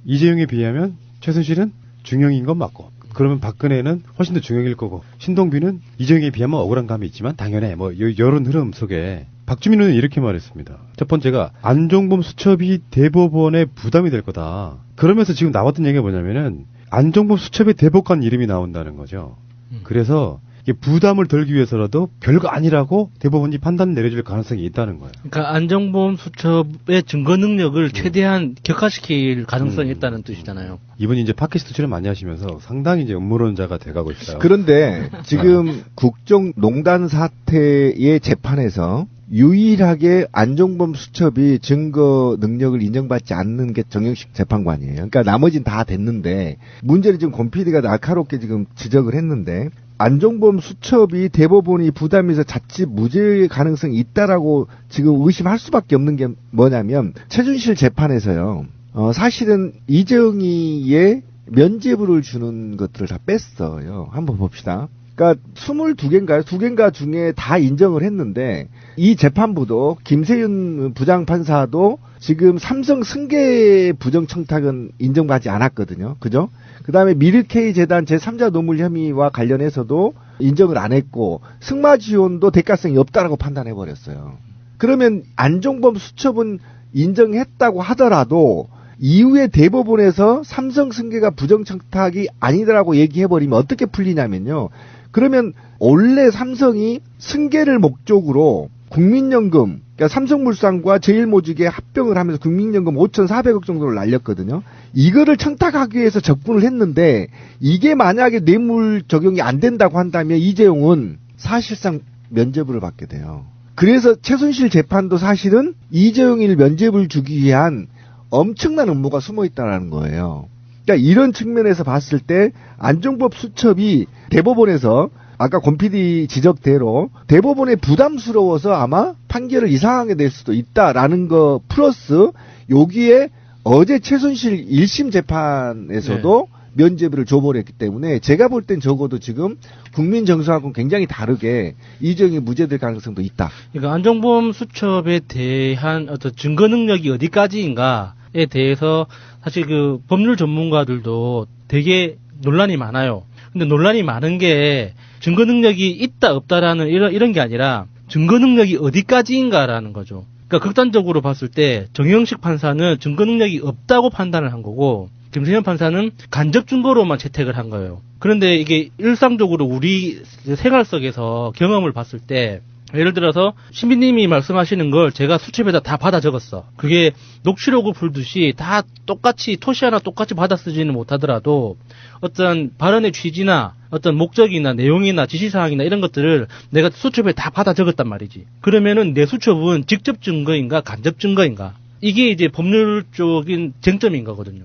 이재용에 비하면 최순실은 중형인 건 맞고, 그러면 박근혜는 훨씬 더 중형일 거고, 신동빈은 이재용에 비하면 억울한 감이 있지만 당연해. 뭐 이런 흐름 속에 박주민은 이렇게 말했습니다. 첫 번째가 안종범 수첩이 대법원에 부담이 될 거다. 그러면서 지금 나왔던 얘기가 뭐냐면은 안종범 수첩에 대법관 이름이 나온다는 거죠. 그래서 이게 부담을 덜기 위해서라도 별거 아니라고 대법원이 판단 내려줄 가능성이 있다는 거예요. 그러니까 안정범 수첩의 증거 능력을 최대한 격화시킬 가능성이 있다는 뜻이잖아요. 이분이 이제 팟캐스트 출연 많이 하시면서 상당히 이제 음모론자가 돼가고 있어요. 그런데 지금 국정농단 사태의 재판에서 유일하게 안종범 수첩이 증거 능력을 인정받지 않는 게 정영식 재판관이에요. 그러니까 나머지는 다 됐는데, 문제는 지금 권 PD가 날카롭게 지금 지적을 했는데, 안종범 수첩이 대법원이 부담해서 자칫 무죄의 가능성이 있다라고 지금 의심할 수밖에 없는 게 뭐냐면, 최순실 재판에서요, 사실은 이재용이의 면죄부를 주는 것들을 다 뺐어요. 한번 봅시다. 그러니까 22개인가요? 2개인가 중에 다 인정을 했는데, 이 재판부도 김세윤 부장판사도 지금 삼성 승계 부정청탁은 인정받지 않았거든요. 그죠? 그 다음에 미르K 재단 제3자 노물 혐의와 관련해서도 인정을 안 했고, 승마 지원도 대가성이 없다라고 판단해버렸어요. 그러면 안종범 수첩은 인정했다고 하더라도 이후에 대법원에서 삼성 승계가 부정청탁이 아니더라고 얘기해버리면 어떻게 풀리냐면요. 그러면 원래 삼성이 승계를 목적으로 국민연금, 그러니까 삼성물산과 제일모직에 합병을 하면서 국민연금 5,400억 정도를 날렸거든요. 이거를 청탁하기 위해서 접근을 했는데 이게 만약에 뇌물 적용이 안 된다고 한다면 이재용은 사실상 면죄부를 받게 돼요. 그래서 최순실 재판도 사실은 이재용을 면죄부를 주기 위한 엄청난 음모가 숨어 있다는 거예요. 그러니까 이런 측면에서 봤을 때 안종범 수첩이 대법원에서 아까 권 PD 지적대로 대법원에 부담스러워서 아마 판결을 이상하게 낼 수도 있다라는 거 플러스 여기에 어제 최순실 1심 재판에서도 면죄부를 줘버렸기 때문에 제가 볼 땐 적어도 지금 국민 정서하고는 굉장히 다르게 이재용이 무죄될 가능성도 있다. 그러니까 안종범 수첩에 대한 어떤 증거 능력이 어디까지인가에 대해서 사실 그 법률 전문가들도 되게 논란이 많아요. 근데 논란이 많은 게 증거 능력이 있다 없다라는 이런 게 아니라 증거 능력이 어디까지인가라는 거죠. 그러니까 극단적으로 봤을 때 정영식 판사는 증거 능력이 없다고 판단을 한 거고 김세현 판사는 간접 증거로만 채택을 한 거예요. 그런데 이게 일상적으로 우리 생활 속에서 경험을 봤을 때 예를 들어서 신비님이 말씀하시는 걸 제가 수첩에다 다 받아 적었어. 그게 녹취록을 풀듯이 다 똑같이 토시 하나 똑같이 받아 쓰지는 못하더라도 어떤 발언의 취지나 어떤 목적이나 내용이나 지시사항이나 이런 것들을 내가 수첩에 다 받아 적었단 말이지. 그러면은 내 수첩은 직접 증거인가 간접 증거인가? 이게 이제 법률적인 쟁점인 거거든요.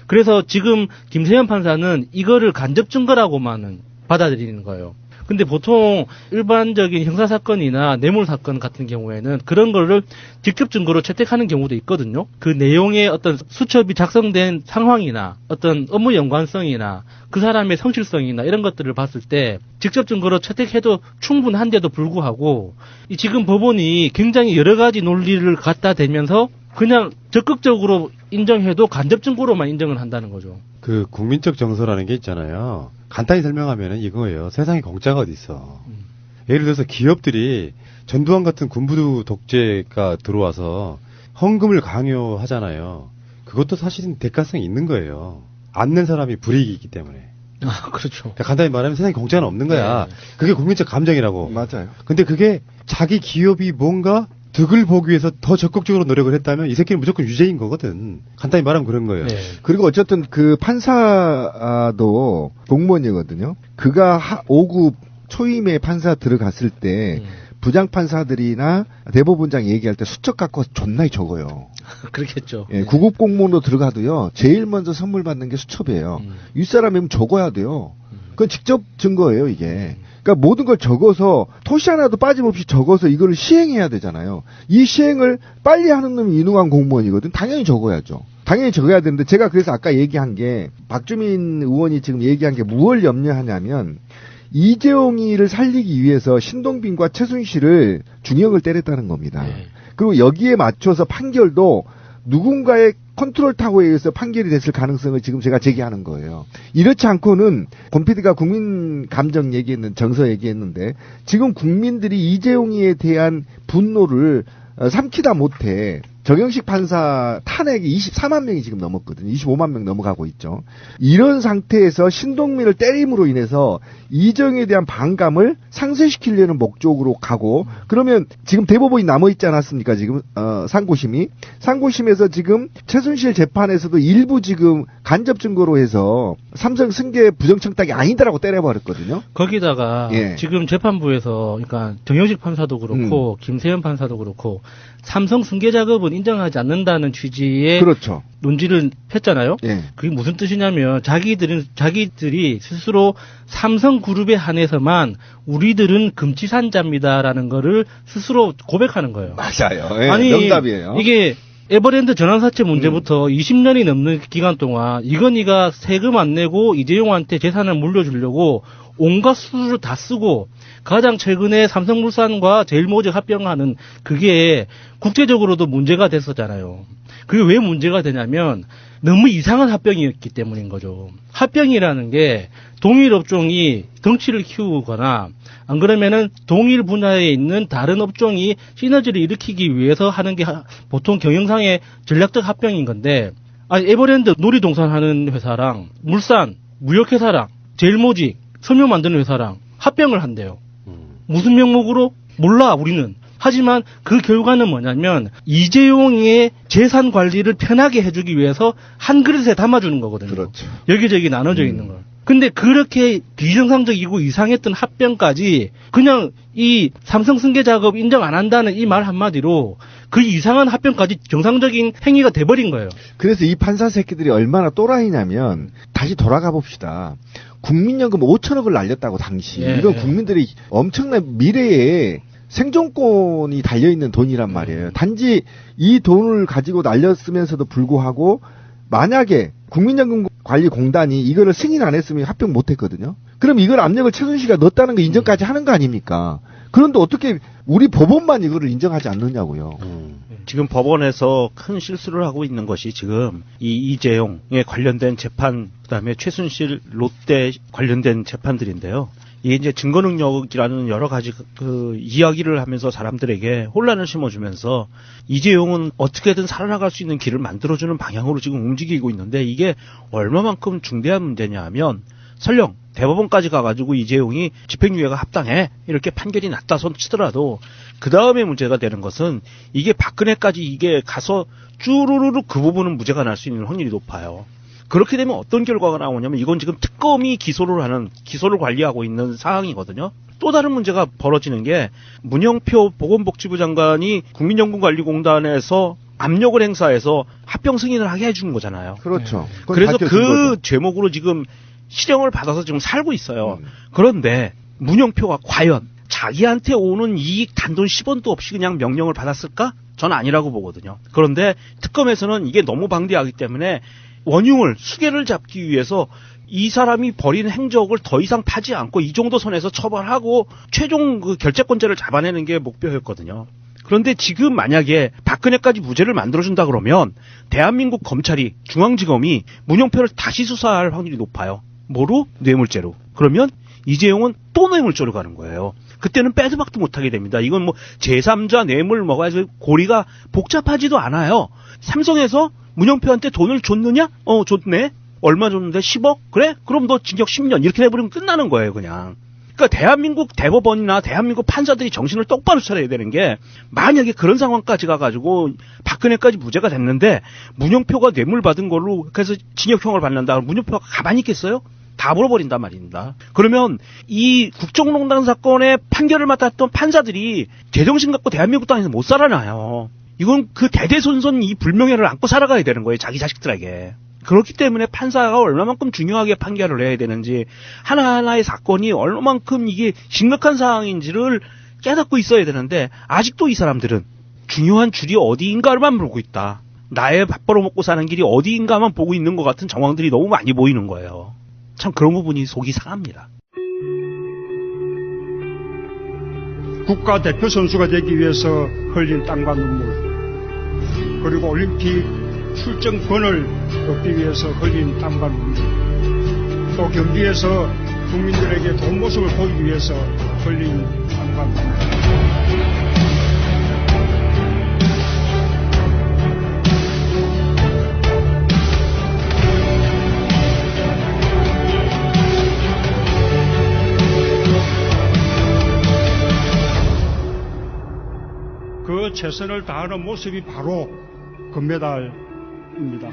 그래서 지금 김세현 판사는 이거를 간접 증거라고만은 받아들이는 거예요. 근데 보통 일반적인 형사사건이나 뇌물사건 같은 경우에는 그런 거를 직접 증거로 채택하는 경우도 있거든요. 그 내용의 어떤 수첩이 작성된 상황이나 어떤 업무 연관성이나 그 사람의 성실성이나 이런 것들을 봤을 때 직접 증거로 채택해도 충분한데도 불구하고 이 지금 법원이 굉장히 여러 가지 논리를 갖다 대면서 그냥 적극적으로 인정해도 간접 증거로만 인정을 한다는 거죠. 그 국민적 정서라는 게 있잖아요. 간단히 설명하면은 이거예요. 세상에 공짜가 어디 있어. 예를 들어서 기업들이 전두환 같은 군부 독재가 들어와서 헌금을 강요하잖아요. 그것도 사실은 대가성이 있는 거예요. 안 낸 사람이 불이익이기 때문에. 아, 그렇죠. 그러니까 간단히 말하면 세상에 공짜는 없는 거야. 네. 그게 국민적 감정이라고. 맞아요. 근데 그게 자기 기업이 뭔가 득을 보기 위해서 더 적극적으로 노력을 했다면 이 새끼는 무조건 유죄인 거거든. 간단히 말하면 그런 거예요. 네. 그리고 어쨌든 그 판사도 공무원이거든요. 그가 5급 초임의 판사 들어갔을 때 부장판사들이나 대법원장 얘기할 때 수첩 갖고 존나 적어요. 그렇겠죠. 예, 9급 공무원으로 들어가도요. 제일 먼저 선물 받는 게 수첩이에요. 윗사람이면 적어야 돼요. 그건 직접 증거예요, 이게. 그러니까 모든 걸 적어서 토시 하나도 빠짐없이 적어서 이거를 시행해야 되잖아요. 이 시행을 빨리 하는 놈이 유능한 공무원이거든. 당연히 적어야죠. 당연히 적어야 되는데 제가 그래서 아까 얘기한 게 박주민 의원이 지금 얘기한 게 무엇을 염려하냐면 이재용이를 살리기 위해서 신동빈과 최순실을 중형을 때렸다는 겁니다. 그리고 여기에 맞춰서 판결도 누군가의 컨트롤 타워에 의해서 판결이 됐을 가능성을 지금 제가 제기하는 거예요. 이렇지 않고는 권 PD가 국민 감정 정서 얘기했는데 지금 국민들이 이재용이에 대한 분노를 삼키다 못해 정영식 판사 탄핵이 24만 명이 지금 넘었거든요. 25만 명 넘어가고 있죠. 이런 상태에서 신동민을 때림으로 인해서 이재용에 대한 반감을 상쇄시키려는 목적으로 가고 그러면 지금 대법원이 남아있지 않았습니까? 지금 상고심에서 지금 최순실 재판에서도 일부 지금 간접 증거로 해서 삼성 승계 부정청탁이 아니다라고 때려버렸거든요. 거기다가 지금 재판부에서 그러니까 정영식 판사도 그렇고 김세현 판사도 그렇고 삼성 승계 작업은 인정하지 않는다는 취지의 그렇죠. 논지를 폈잖아요. 그게 무슨 뜻이냐면 자기들이 스스로 삼성그룹에 한해서만 우리들은 금치산자입니다라는 거를 스스로 고백하는 거예요. 맞아요. 아니 명답이에요. 이게 에버랜드 전환사채 문제부터 20년이 넘는 기간 동안 이건희가 세금 안 내고 이재용한테 재산을 물려주려고 온갖 수를 다 쓰고 가장 최근에 삼성물산과 제일모직 합병하는 그게 국제적으로도 문제가 됐었잖아요. 그게 왜 문제가 되냐면 너무 이상한 합병이었기 때문인 거죠. 합병이라는 게 동일 업종이 덩치를 키우거나 안 그러면은 동일 분야에 있는 다른 업종이 시너지를 일으키기 위해서 하는 게 보통 경영상의 전략적 합병인 건데 에버랜드 놀이동산 하는 회사랑 물산 무역회사랑 제일모직 섬유 만드는 회사랑 합병을 한대요. 무슨 명목으로? 몰라 우리는. 하지만 그 결과는 뭐냐면 이재용의 재산 관리를 편하게 해주기 위해서 한 그릇에 담아주는 거거든요. 그렇죠. 여기저기 나눠져 있는 걸. 근데 그렇게 비정상적이고 이상했던 합병까지 그냥 이 삼성 승계 작업 인정 안 한다는 이 말 한마디로 그 이상한 합병까지 정상적인 행위가 돼버린 거예요. 그래서 이 판사 새끼들이 얼마나 또라이냐면 다시 돌아가 봅시다. 국민연금 5천억을 날렸다고 당시. 예, 이건 예. 국민들이 엄청난 미래에 생존권이 달려있는 돈이란 말이에요. 단지 이 돈을 가지고 날렸으면서도 불구하고 만약에 국민연금관리공단이 이거를 승인 안 했으면 합병 못 했거든요. 그럼 이걸 압력을 최순실이가 넣었다는 거 인정까지 하는 거 아닙니까? 그런데 어떻게 우리 법원만 이거를 인정하지 않느냐고요. 지금 법원에서 큰 실수를 하고 있는 것이 지금 이 이재용에 관련된 재판, 그다음에 최순실 롯데 관련된 재판들인데요. 이게 이제 증거 능력이라는 여러 가지 그 이야기를 하면서 사람들에게 혼란을 심어주면서 이재용은 어떻게든 살아나갈 수 있는 길을 만들어주는 방향으로 지금 움직이고 있는데 이게 얼마만큼 중대한 문제냐 하면 설령 대법원까지 가가지고 이재용이 집행유예가 합당해 이렇게 판결이 났다 손 치더라도 그 다음에 문제가 되는 것은 이게 박근혜까지 이게 가서 쭈루루루 그 부분은 무죄가 날 수 있는 확률이 높아요. 그렇게 되면 어떤 결과가 나오냐면 이건 지금 특검이 기소를 관리하고 있는 상황이거든요. 또 다른 문제가 벌어지는 게 문영표 보건복지부 장관이 국민연금관리공단에서 압력을 행사해서 합병 승인을 하게 해준 거잖아요. 그렇죠. 그래서 그 제목으로 지금 실형을 받아서 지금 살고 있어요. 그런데 문영표가 과연 자기한테 오는 이익 단돈 10원도 없이 그냥 명령을 받았을까? 전 아니라고 보거든요. 그런데 특검에서는 이게 너무 방대하기 때문에 원흉을 수개를 잡기 위해서 이 사람이 벌인 행적을 더 이상 파지 않고 이 정도 선에서 처벌하고 최종 그 결재권자를 잡아내는 게 목표였거든요. 그런데 지금 만약에 박근혜까지 무죄를 만들어준다 그러면 대한민국 검찰이 중앙지검이 문영표를 다시 수사할 확률이 높아요. 뭐로? 뇌물죄로. 그러면 이재용은 또 뇌물죄로 가는 거예요. 그때는 빼도 박도 못하게 됩니다. 이건 뭐 제3자 뇌물 먹어야지 고리가 복잡하지도 않아요. 삼성에서 문영표한테 돈을 줬느냐? 줬네. 얼마 줬는데 10억? 그래? 그럼 너 징역 10년 이렇게 해버리면 끝나는 거예요, 그냥. 그러니까 대한민국 대법원이나 대한민국 판사들이 정신을 똑바로 차려야 되는 게 만약에 그런 상황까지 가가지고 박근혜까지 무죄가 됐는데 문영표가 뇌물 받은 걸로 그래서 징역형을 받는다. 그럼 문영표가 가만히 있겠어요? 다 물어버린단 말입니다. 그러면 이 국정농단 사건의 판결을 맡았던 판사들이 제정신 갖고 대한민국 땅에서 못 살아나요. 이건 그 대대손손 이 불명예를 안고 살아가야 되는 거예요. 자기 자식들에게. 그렇기 때문에 판사가 얼마만큼 중요하게 판결을 해야 되는지 하나하나의 사건이 얼마만큼 이게 심각한 상황인지를 깨닫고 있어야 되는데 아직도 이 사람들은 중요한 줄이 어디인가만 보고 있다. 나의 밥 벌어먹고 사는 길이 어디인가만 보고 있는 것 같은 정황들이 너무 많이 보이는 거예요. 참 그런 부분이 속이 상합니다. 국가대표 선수가 되기 위해서 흘린 땀과 눈물, 그리고 올림픽 출전권을 얻기 위해서 흘린 땀과 눈물, 또 경기에서 국민들에게 좋은 모습을 보이기 위해서 흘린 땀과 눈물. 그 최선을 다하는 모습이 바로 금메달입니다.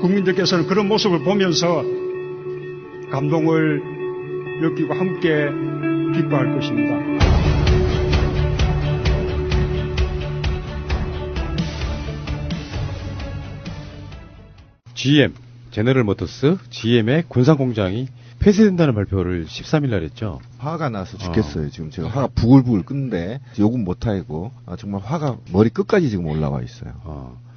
국민들께서는 그런 모습을 보면서 감동을 느끼고 함께 기뻐할 것입니다. GM, 제너럴 모터스, GM의 군산공장이 폐쇄된다는 발표를 13일 날 했죠. 화가 나서 죽겠어요. 지금 제가 화가 부글부글 끓는데 욕은 못하고 정말 화가 머리 끝까지 지금 올라와 있어요.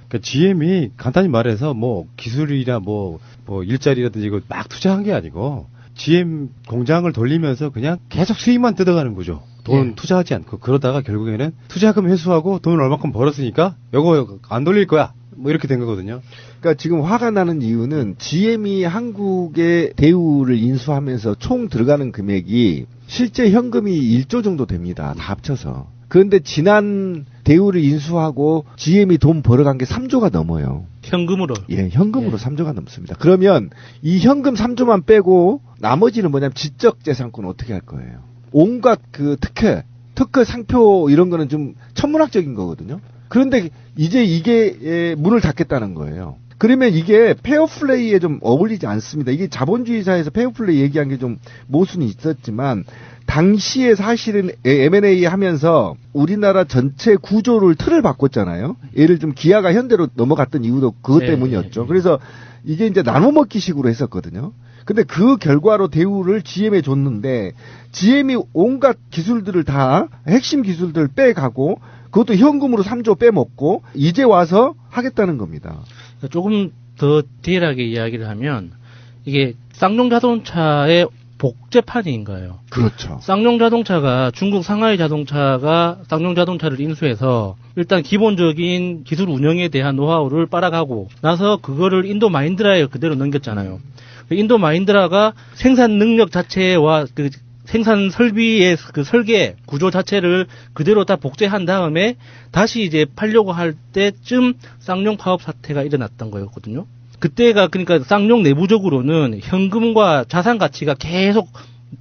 그러니까 GM이 간단히 말해서 뭐 기술이나 뭐 일자리라든지 이거 막 투자한 게 아니고 GM 공장을 돌리면서 그냥 계속 수익만 뜯어가는 거죠. 돈 투자하지 않고 그러다가 결국에는 투자금 회수하고 돈을 얼마큼 벌었으니까 이거 안 돌릴 거야. 뭐 이렇게 된 거거든요. 그러니까 지금 화가 나는 이유는 GM이 한국의 대우를 인수하면서 총 들어가는 금액이 실제 현금이 1조 정도 됩니다. 다 합쳐서. 그런데 지난 대우를 인수하고 GM이 돈 벌어간 게 3조가 넘어요. 현금으로? 예, 현금으로 3조가 넘습니다. 그러면 이 현금 3조만 빼고 나머지는 뭐냐면 지적 재산권은 어떻게 할 거예요? 온갖 그 특혜 특허 상표 이런 거는 좀 천문학적인 거거든요. 그런데 이제 이게 문을 닫겠다는 거예요. 그러면 이게 페어플레이에 좀 어울리지 않습니다. 이게 자본주의 사회에서 페어플레이 얘기한 게 좀 모순이 있었지만 당시에 사실은 M&A 하면서 우리나라 전체 구조를 틀을 바꿨잖아요. 예를 좀 기아가 현대로 넘어갔던 이유도 그것 때문이었죠. 그래서 이게 이제 나눠 먹기식으로 했었거든요. 근데 그 결과로 대우를 GM에 줬는데 GM이 온갖 기술들을 다 핵심 기술들을 빼가고 그것도 현금으로 3조 빼먹고 이제 와서 하겠다는 겁니다. 조금 더 디테일하게 이야기를 하면 이게 쌍용 자동차의 복제판인 거예요. 그렇죠. 쌍용 자동차가 중국 상하이 자동차가 쌍용 자동차를 인수해서 일단 기본적인 기술 운영에 대한 노하우를 빨아가고 나서 그거를 인도 마힌드라에 그대로 넘겼잖아요. 인도 마힌드라가 생산 능력 자체와 그 생산 설비의 그 설계 구조 자체를 그대로 다 복제한 다음에 다시 이제 팔려고 할 때쯤 쌍용 파업 사태가 일어났던 거였거든요. 그때가 그러니까 쌍용 내부적으로는 현금과 자산 가치가 계속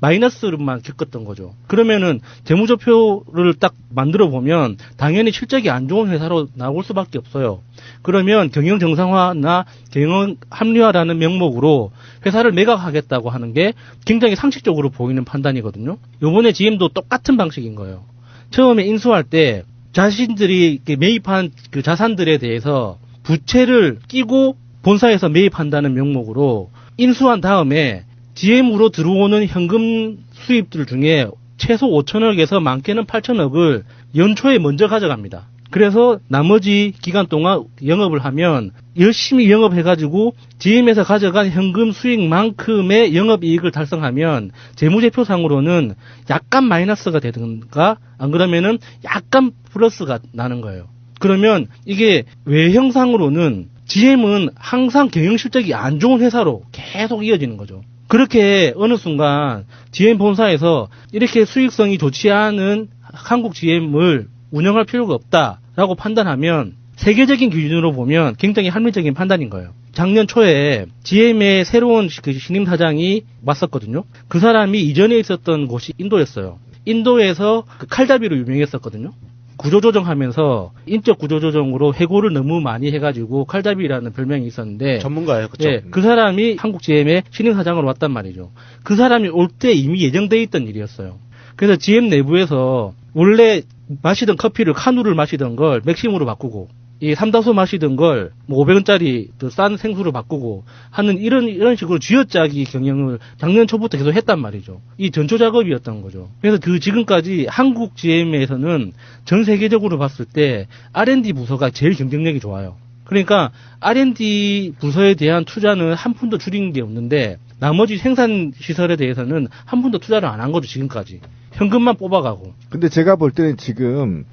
마이너스만 겪었던 거죠. 그러면은 재무제표를 딱 만들어 보면 당연히 실적이 안 좋은 회사로 나올 수밖에 없어요. 그러면 경영 정상화나 경영 합리화라는 명목으로 회사를 매각하겠다고 하는 게 굉장히 상식적으로 보이는 판단이거든요. 요번에 GM도 똑같은 방식인 거예요. 처음에 인수할 때 자신들이 매입한 그 자산들에 대해서 부채를 끼고 본사에서 매입한다는 명목으로 인수한 다음에 GM으로 들어오는 현금 수입들 중에 최소 5천억에서 많게는 8천억을 연초에 먼저 가져갑니다. 그래서 나머지 기간 동안 영업을 하면 열심히 영업해가지고 GM에서 가져간 현금 수익만큼의 영업이익을 달성하면 재무제표상으로는 약간 마이너스가 되든가 안 그러면은 약간 플러스가 나는 거예요. 그러면 이게 외형상으로는 GM은 항상 경영실적이 안 좋은 회사로 계속 이어지는 거죠. 그렇게 어느 순간 GM 본사에서 이렇게 수익성이 좋지 않은 한국 GM을 운영할 필요가 없다라고 판단하면 세계적인 기준으로 보면 굉장히 합리적인 판단인 거예요. 작년 초에 GM의 새로운 그 신임 사장이 왔었거든요. 그 사람이 이전에 있었던 곳이 인도였어요. 인도에서 그 칼잡이로 유명했었거든요. 구조조정하면서 인적 구조조정으로 해고를 너무 많이 해가지고 칼잡이라는 별명이 있었는데 전문가예요, 그렇죠? 예, 그 사람이 한국 GM의 신임 사장으로 왔단 말이죠. 그 사람이 올 때 이미 예정돼 있던 일이었어요. 그래서 GM 내부에서 원래 마시던 커피를 카누를 마시던 걸 맥심으로 바꾸고 이 삼다수 마시던 걸 뭐 500원짜리 싼 생수로 바꾸고 하는 이런 식으로 쥐어짜기 경영을 작년 초부터 계속 했단 말이죠. 이 전초 작업이었던 거죠. 그래서 그 지금까지 한국 GM에서는 전 세계적으로 봤을 때 R&D 부서가 제일 경쟁력이 좋아요. 그러니까 R&D 부서에 대한 투자는 한 푼도 줄인 게 없는데 나머지 생산 시설에 대해서는 한 푼도 투자를 안 한 거죠, 지금까지. 현금만 뽑아가고. 근데 제가 볼 때는 지금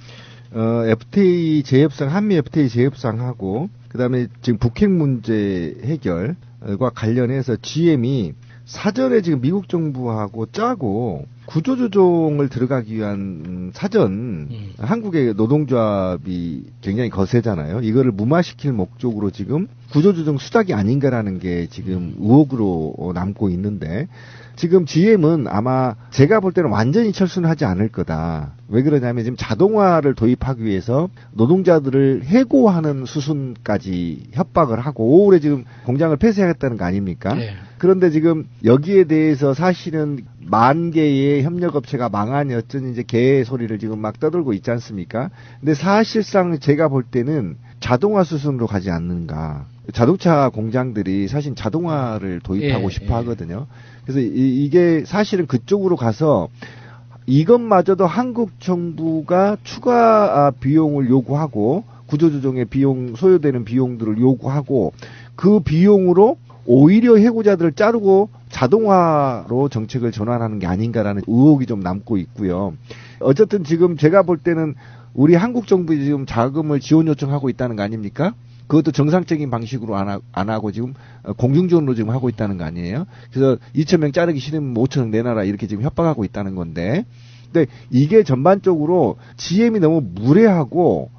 FTA 재협상, 한미 FTA 재협상하고 그다음에 지금 북핵 문제 해결과 관련해서 GM이 사전에 지금 미국 정부하고 짜고 구조조정을 들어가기 위한 사전 한국의 노동조합이 굉장히 거세잖아요. 이거를 무마시킬 목적으로 지금 구조조정 수작이 아닌가라는 게 지금 의혹으로 남고 있는데 지금 GM은 아마 제가 볼 때는 완전히 철수는 하지 않을 거다. 왜 그러냐면 지금 자동화를 도입하기 위해서 노동자들을 해고하는 수순까지 협박을 하고 5월에 지금 공장을 폐쇄하겠다는 거 아닙니까? 네. 그런데 지금 여기에 대해서 사실은 10,000개의 협력업체가 망하니 어쩐지 이제 개 소리를 지금 막 떠들고 있지 않습니까? 근데 사실상 제가 볼 때는 자동화 수순으로 가지 않는가. 자동차 공장들이 사실 자동화를 도입하고 싶어 하거든요. 그래서 이게 사실은 그쪽으로 가서 이것마저도 한국 정부가 추가 비용을 요구하고 구조조정의 비용, 소요되는 비용들을 요구하고 그 비용으로 오히려 해고자들을 자르고 자동화로 정책을 전환하는 게 아닌가라는 의혹이 좀 남고 있고요. 어쨌든 지금 제가 볼 때는 우리 한국 정부에 지금 자금을 지원 요청하고 있다는 거 아닙니까? 그것도 정상적인 방식으로 안 하고 지금 공중전으로 지금 하고 있다는 거 아니에요? 그래서 2,000명 자르기 싫으면 5,000원 내놔라 이렇게 지금 협박하고 있다는 건데. 근데 이게 전반적으로 GM이 너무 무례하고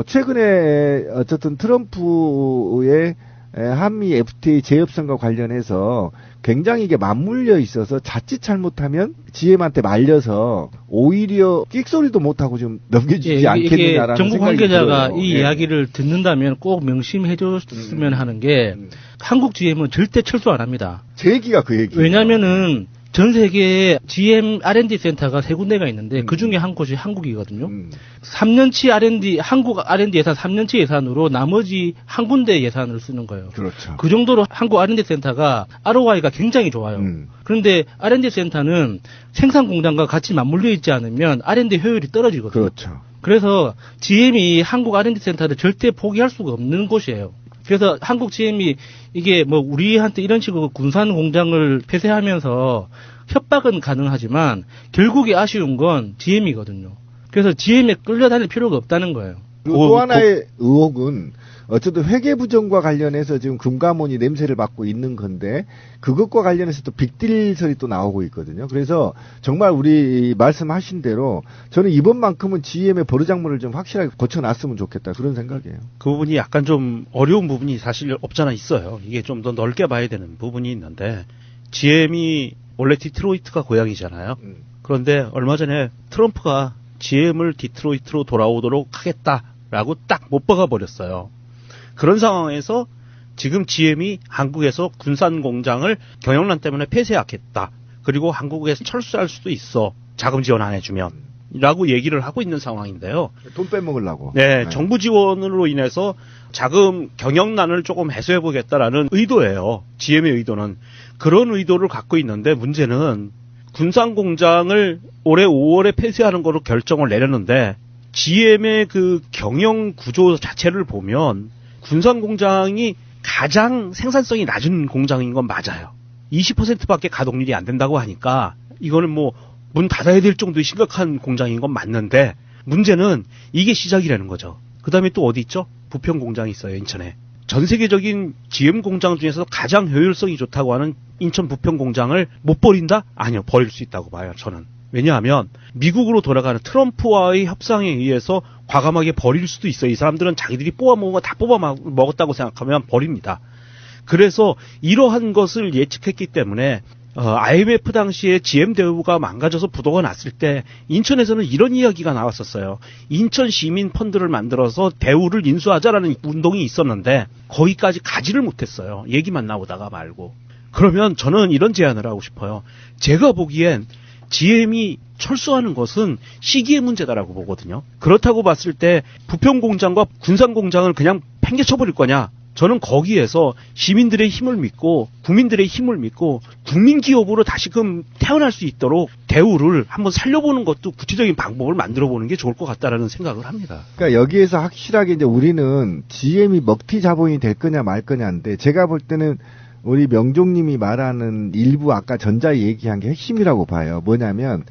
최근에 어쨌든 트럼프의 한미 FTA 재협상과 관련해서 굉장히 이게 맞물려 있어서 자칫 잘못하면 GM한테 말려서 오히려 끽소리도 못하고 좀 넘겨주지 않겠느냐라는 정부 생각이 관계자가 들어요. 이 이야기를 듣는다면 꼭 명심해 줬으면 하는 게 한국 GM은 절대 철수 안 합니다. 제 얘기가 그 얘기예요. 왜냐면은 전 세계에 GM R&D 센터가 3군데가 있는데 그 중에 한 곳이 한국이거든요. 3년치 한국 R&D 예산 3년치 예산으로 나머지 한 군데 예산을 쓰는 거예요. 그렇죠. 그 정도로 한국 R&D 센터가 ROI가 굉장히 좋아요. 그런데 R&D 센터는 생산 공장과 같이 맞물려 있지 않으면 R&D 효율이 떨어지거든요. 그렇죠. 그래서 GM이 한국 R&D 센터를 절대 포기할 수가 없는 곳이에요. 그래서 한국 GM이 이게 뭐 우리한테 이런 식으로 군산 공장을 폐쇄하면서 협박은 가능하지만 결국에 아쉬운 건 GM이거든요. 그래서 GM에 끌려다닐 필요가 없다는 거예요. 그리고 또 하나의 의혹은 어쨌든 회계부정과 관련해서 지금 금감원이 냄새를 맡고 있는 건데 그것과 관련해서 또 빅딜설이 또 나오고 있거든요. 그래서 정말 우리 말씀하신 대로 저는 이번만큼은 GM의 버르장물을 좀 확실하게 고쳐놨으면 좋겠다 그런 생각이에요. 그 부분이 약간 좀 어려운 부분이 사실 없잖아 있어요. 이게 좀 더 넓게 봐야 되는 부분이 있는데 GM이 원래 디트로이트가 고향이잖아요. 그런데 얼마 전에 트럼프가 GM을 디트로이트로 돌아오도록 하겠다라고 딱 못 박아버렸어요. 그런 상황에서 지금 GM이 한국에서 군산 공장을 경영난 때문에 폐쇄하겠다. 그리고 한국에서 철수할 수도 있어. 자금 지원 안 해주면. 라고 얘기를 하고 있는 상황인데요. 돈 빼먹으려고. 네, 정부 지원으로 인해서 자금 경영난을 조금 해소해보겠다라는 의도예요. GM의 의도는. 그런 의도를 갖고 있는데 문제는 군산 공장을 올해 5월에 폐쇄하는 거로 결정을 내렸는데 GM의 그 경영 구조 자체를 보면 군산 공장이 가장 생산성이 낮은 공장인 건 맞아요. 20%밖에 가동률이 안 된다고 하니까 이거는 뭐 문 닫아야 될 정도의 심각한 공장인 건 맞는데 문제는 이게 시작이라는 거죠. 그 다음에 또 어디 있죠? 부평 공장이 있어요, 인천에. 전 세계적인 GM 공장 중에서 가장 효율성이 좋다고 하는 인천 부평 공장을 못 버린다? 아니요, 버릴 수 있다고 봐요, 저는. 왜냐하면 미국으로 돌아가는 트럼프와의 협상에 의해서 과감하게 버릴 수도 있어요. 이 사람들은 자기들이 뽑아먹은 거 다 뽑아먹었다고 생각하면 버립니다. 그래서 이러한 것을 예측했기 때문에 IMF 당시에 GM 대우가 망가져서 부도가 났을 때 인천에서는 이런 이야기가 나왔었어요. 인천 시민 펀드를 만들어서 대우를 인수하자라는 운동이 있었는데 거기까지 가지를 못했어요. 얘기만 나오다가 말고. 그러면 저는 이런 제안을 하고 싶어요. 제가 보기엔 GM이 철수하는 것은 시기의 문제다라고 보거든요. 그렇다고 봤을 때 부평 공장과 군산 공장을 그냥 팽개쳐버릴 거냐? 저는 거기에서 시민들의 힘을 믿고 국민들의 힘을 믿고 국민 기업으로 다시금 태어날 수 있도록 대우를 한번 살려보는 것도 구체적인 방법을 만들어보는 게 좋을 것 같다라는 생각을 합니다. 그러니까 여기에서 확실하게 이제 우리는 GM이 먹튀 자본이 될 거냐 말 거냐인데 제가 볼 때는 우리 명종님이 말하는 일부 아까 전자 얘기한 게 핵심이라고 봐요. 뭐냐면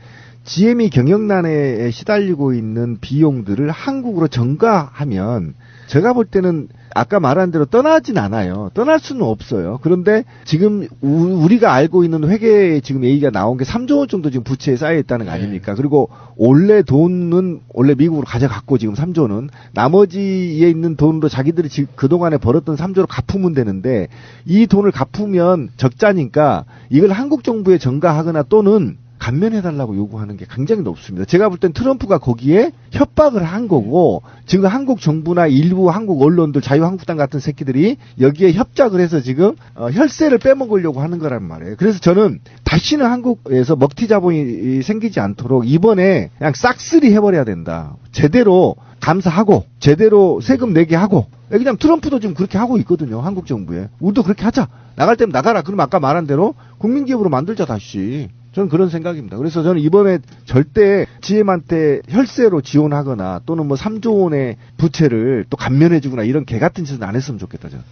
GM이 경영난에 시달리고 있는 비용들을 한국으로 전가하면 제가 볼 때는 아까 말한 대로 떠나진 않아요. 떠날 수는 없어요. 그런데 지금 우리가 알고 있는 회계에 지금 얘기가 나온 게 3조 원 정도 지금 부채에 쌓여 있다는 거 아닙니까? 그리고 원래 돈은 원래 미국으로 가져갔고 지금 3조는 나머지에 있는 돈으로 자기들이 지금 그동안에 벌었던 3조로 갚으면 되는데 이 돈을 갚으면 적자니까 이걸 한국 정부에 전가하거나 또는 감면해달라고 요구하는 게 굉장히 높습니다. 제가 볼 땐 트럼프가 거기에 협박을 한 거고 지금 한국 정부나 일부 한국 언론들 자유한국당 같은 새끼들이 여기에 협작을 해서 지금 혈세를 빼먹으려고 하는 거란 말이에요. 그래서 저는 다시는 한국에서 먹튀 자본이 생기지 않도록 이번에 그냥 싹쓸이 해버려야 된다. 제대로 감사하고 제대로 세금 내게 하고 그냥 트럼프도 지금 그렇게 하고 있거든요. 한국 정부에. 우리도 그렇게 하자. 나갈 때면 나가라. 그럼 아까 말한 대로 국민기업으로 만들자 다시. 저는 그런 생각입니다. 그래서 저는 이번에 절대 GM한테 혈세로 지원하거나 또는 뭐 3조 원의 부채를 또 감면해주거나 이런 개 같은 짓은 안 했으면 좋겠다, 저는.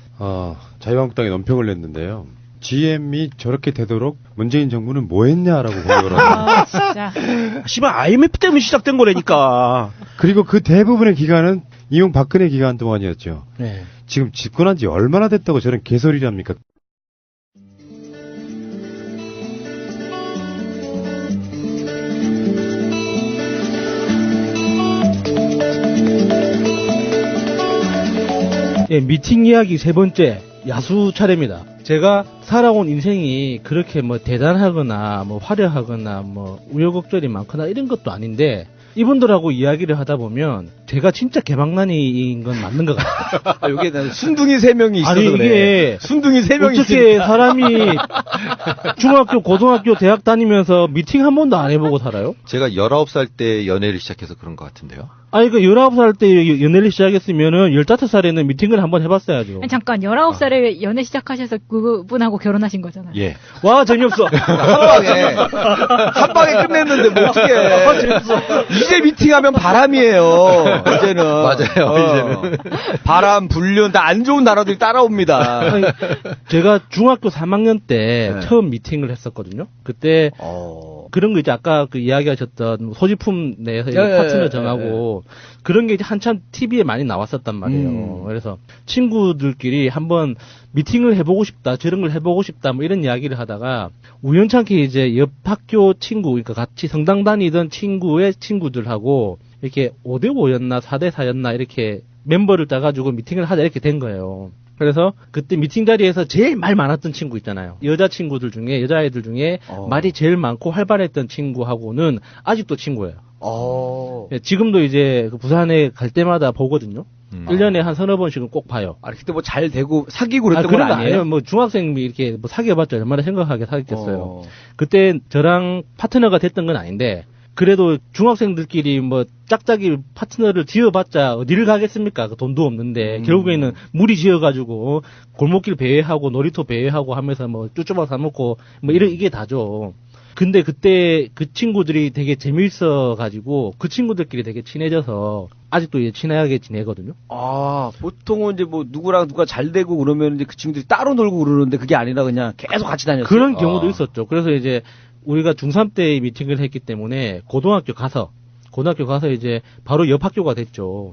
자유한국당이 논평을 냈는데요. GM이 저렇게 되도록 문재인 정부는 뭐 했냐라고 공격을 합니다. 진짜. 씨발 IMF 때문에 시작된 거라니까. 그리고 그 대부분의 기간은 이명박근혜 기간 동안이었죠. 네. 지금 집권한 지 얼마나 됐다고 저는 개소리랍니까? 예, 미팅 이야기 세 번째. 야수 차례입니다. 제가 살아온 인생이 그렇게 뭐 대단하거나 뭐 화려하거나 뭐 우여곡절이 많거나 이런 것도 아닌데 이분들하고 이야기를 하다 보면 제가 진짜 개망난이인 건 맞는 것 같아요. 여기에 순둥이 3명이 있어서 아니, 그래. 이게 순둥이 3명이 어떻게 사람이 중학교, 고등학교, 대학 다니면서 미팅 한 번도 안 해보고 살아요? 제가 19살 때 연애를 시작해서 그런 것 같은데요. 아니, 그 19살 때 연애를 시작했으면은 15살에는 미팅을 한번 해봤어야죠. 아니, 잠깐 19살에 연애 시작하셔서 그분하고 결혼하신 거잖아요. 예. 와, 재미없어. 한 방에 끝냈는데 뭐 어떡해. 이제 미팅하면 바람이에요. 이제는. 맞아요. 이제는. 바람, 불륜 다 안 좋은 단어들이 따라옵니다. 아니, 제가 중학교 3학년 때 처음 미팅을 했었거든요. 그때 그런 거 이제 아까 그 이야기하셨던 소지품 내에서 파트너 정하고 그런 게 이제 한참 TV에 많이 나왔었단 말이에요. 그래서 친구들끼리 한번 미팅을 해보고 싶다, 저런 걸 해보고 싶다, 뭐 이런 이야기를 하다가 우연찮게 이제 옆 학교 친구, 그러니까 같이 성당 다니던 친구의 친구들하고 이렇게 5대5였나 4대4였나 이렇게 멤버를 짜가지고 미팅을 하자 이렇게 된 거예요. 그래서 그때 미팅 자리에서 제일 말 많았던 친구 있잖아요. 여자친구들 중에, 여자애들 중에 말이 제일 많고 활발했던 친구하고는 아직도 친구예요. 지금도 이제 그 부산에 갈 때마다 보거든요. 1년에 한 서너 번씩은 꼭 봐요. 아, 그때 뭐 잘 되고 사귀고 그랬던 건 그런 거 아니에요? 뭐 중학생이 이렇게 뭐 사귀어봤자 얼마나 생각하게 사귀겠어요. 그때 저랑 파트너가 됐던 건 아닌데, 그래도 중학생들끼리 뭐 짝짝이 파트너를 지어봤자 어디를 가겠습니까? 그 돈도 없는데 결국에는 무리 지어가지고 골목길 배회하고 놀이터 배회하고 하면서 뭐 쭈쭈바 사 먹고 뭐 이게 다죠. 근데 그때 그 친구들이 되게 재미있어가지고 그 친구들끼리 되게 친해져서 아직도 이제 친하게 지내거든요. 아, 보통은 이제 뭐 누구랑 누가 잘 되고 그러면 이제 그 친구들이 따로 놀고 그러는데 그게 아니라 그냥 계속 같이 다녔어요. 그런 경우도 있었죠. 그래서 이제 우리가 중3 때 미팅을 했기 때문에 고등학교 가서 이제 바로 옆 학교가 됐죠.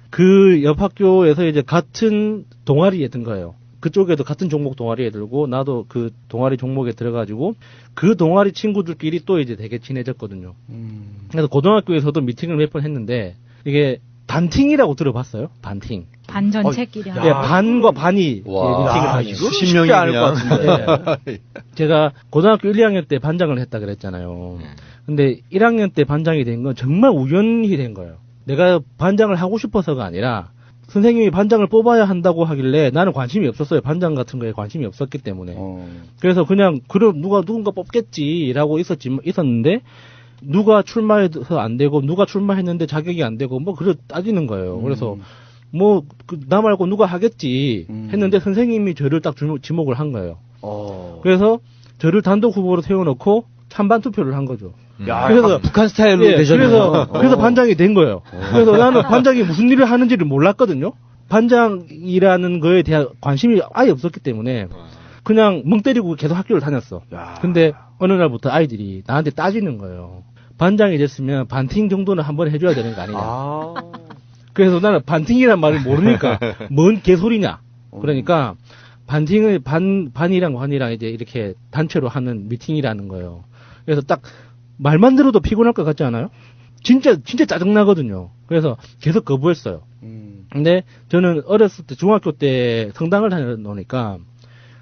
그 옆 학교에서 이제 같은 동아리에 든 거예요. 그쪽에도 같은 종목 동아리에 들고 나도 그 동아리 종목에 들어가지고 그 동아리 친구들끼리 또 이제 되게 친해졌거든요. 그래서 고등학교에서도 미팅을 몇 번 했는데 이게 반팅이라고 들어봤어요? 반팅. 반 전체끼리 하는. 네, 반과 반이 미팅을 하시고 수십 명이 그냥. 네. 제가 고등학교 1, 2학년 때 반장을 했다 그랬잖아요. 근데 1학년 때 반장이 된 건 정말 우연히 된 거예요. 내가 반장을 하고 싶어서가 아니라 선생님이 반장을 뽑아야 한다고 하길래 나는 관심이 없었어요. 반장 같은 거에 관심이 없었기 때문에. 그래서 그냥 그럼 누군가 뽑겠지라고 있었는데 누가 출마해서 안 되고 누가 출마했는데 자격이 안 되고 뭐 그래 따지는 거예요. 그래서 뭐 나 말고 누가 하겠지 했는데 선생님이 저를 딱 지목을 한 거예요. 그래서 저를 단독 후보로 세워놓고 찬반 투표를 한 거죠. 야, 그래서 북한 스타일로 되셨네요. 그래서 반장이 된 거예요. 그래서 나는 반장이 무슨 일을 하는지를 몰랐거든요. 반장이라는 거에 대한 관심이 아예 없었기 때문에 그냥 멍 때리고 계속 학교를 다녔어. 근데 어느 날부터 아이들이 나한테 따지는 거예요. 반장이 됐으면 반팅 정도는 한번 해줘야 되는 거 아니냐. 그래서 나는 반팅이란 말을 모르니까 뭔 개소리냐. 그러니까 반팅을 반이랑 환이랑 이제 이렇게 단체로 하는 미팅이라는 거예요. 그래서 딱 말만 들어도 피곤할 것 같지 않아요? 진짜 짜증나거든요. 그래서 계속 거부했어요. 근데 저는 어렸을 때 중학교 때 성당을 다녀놓으니까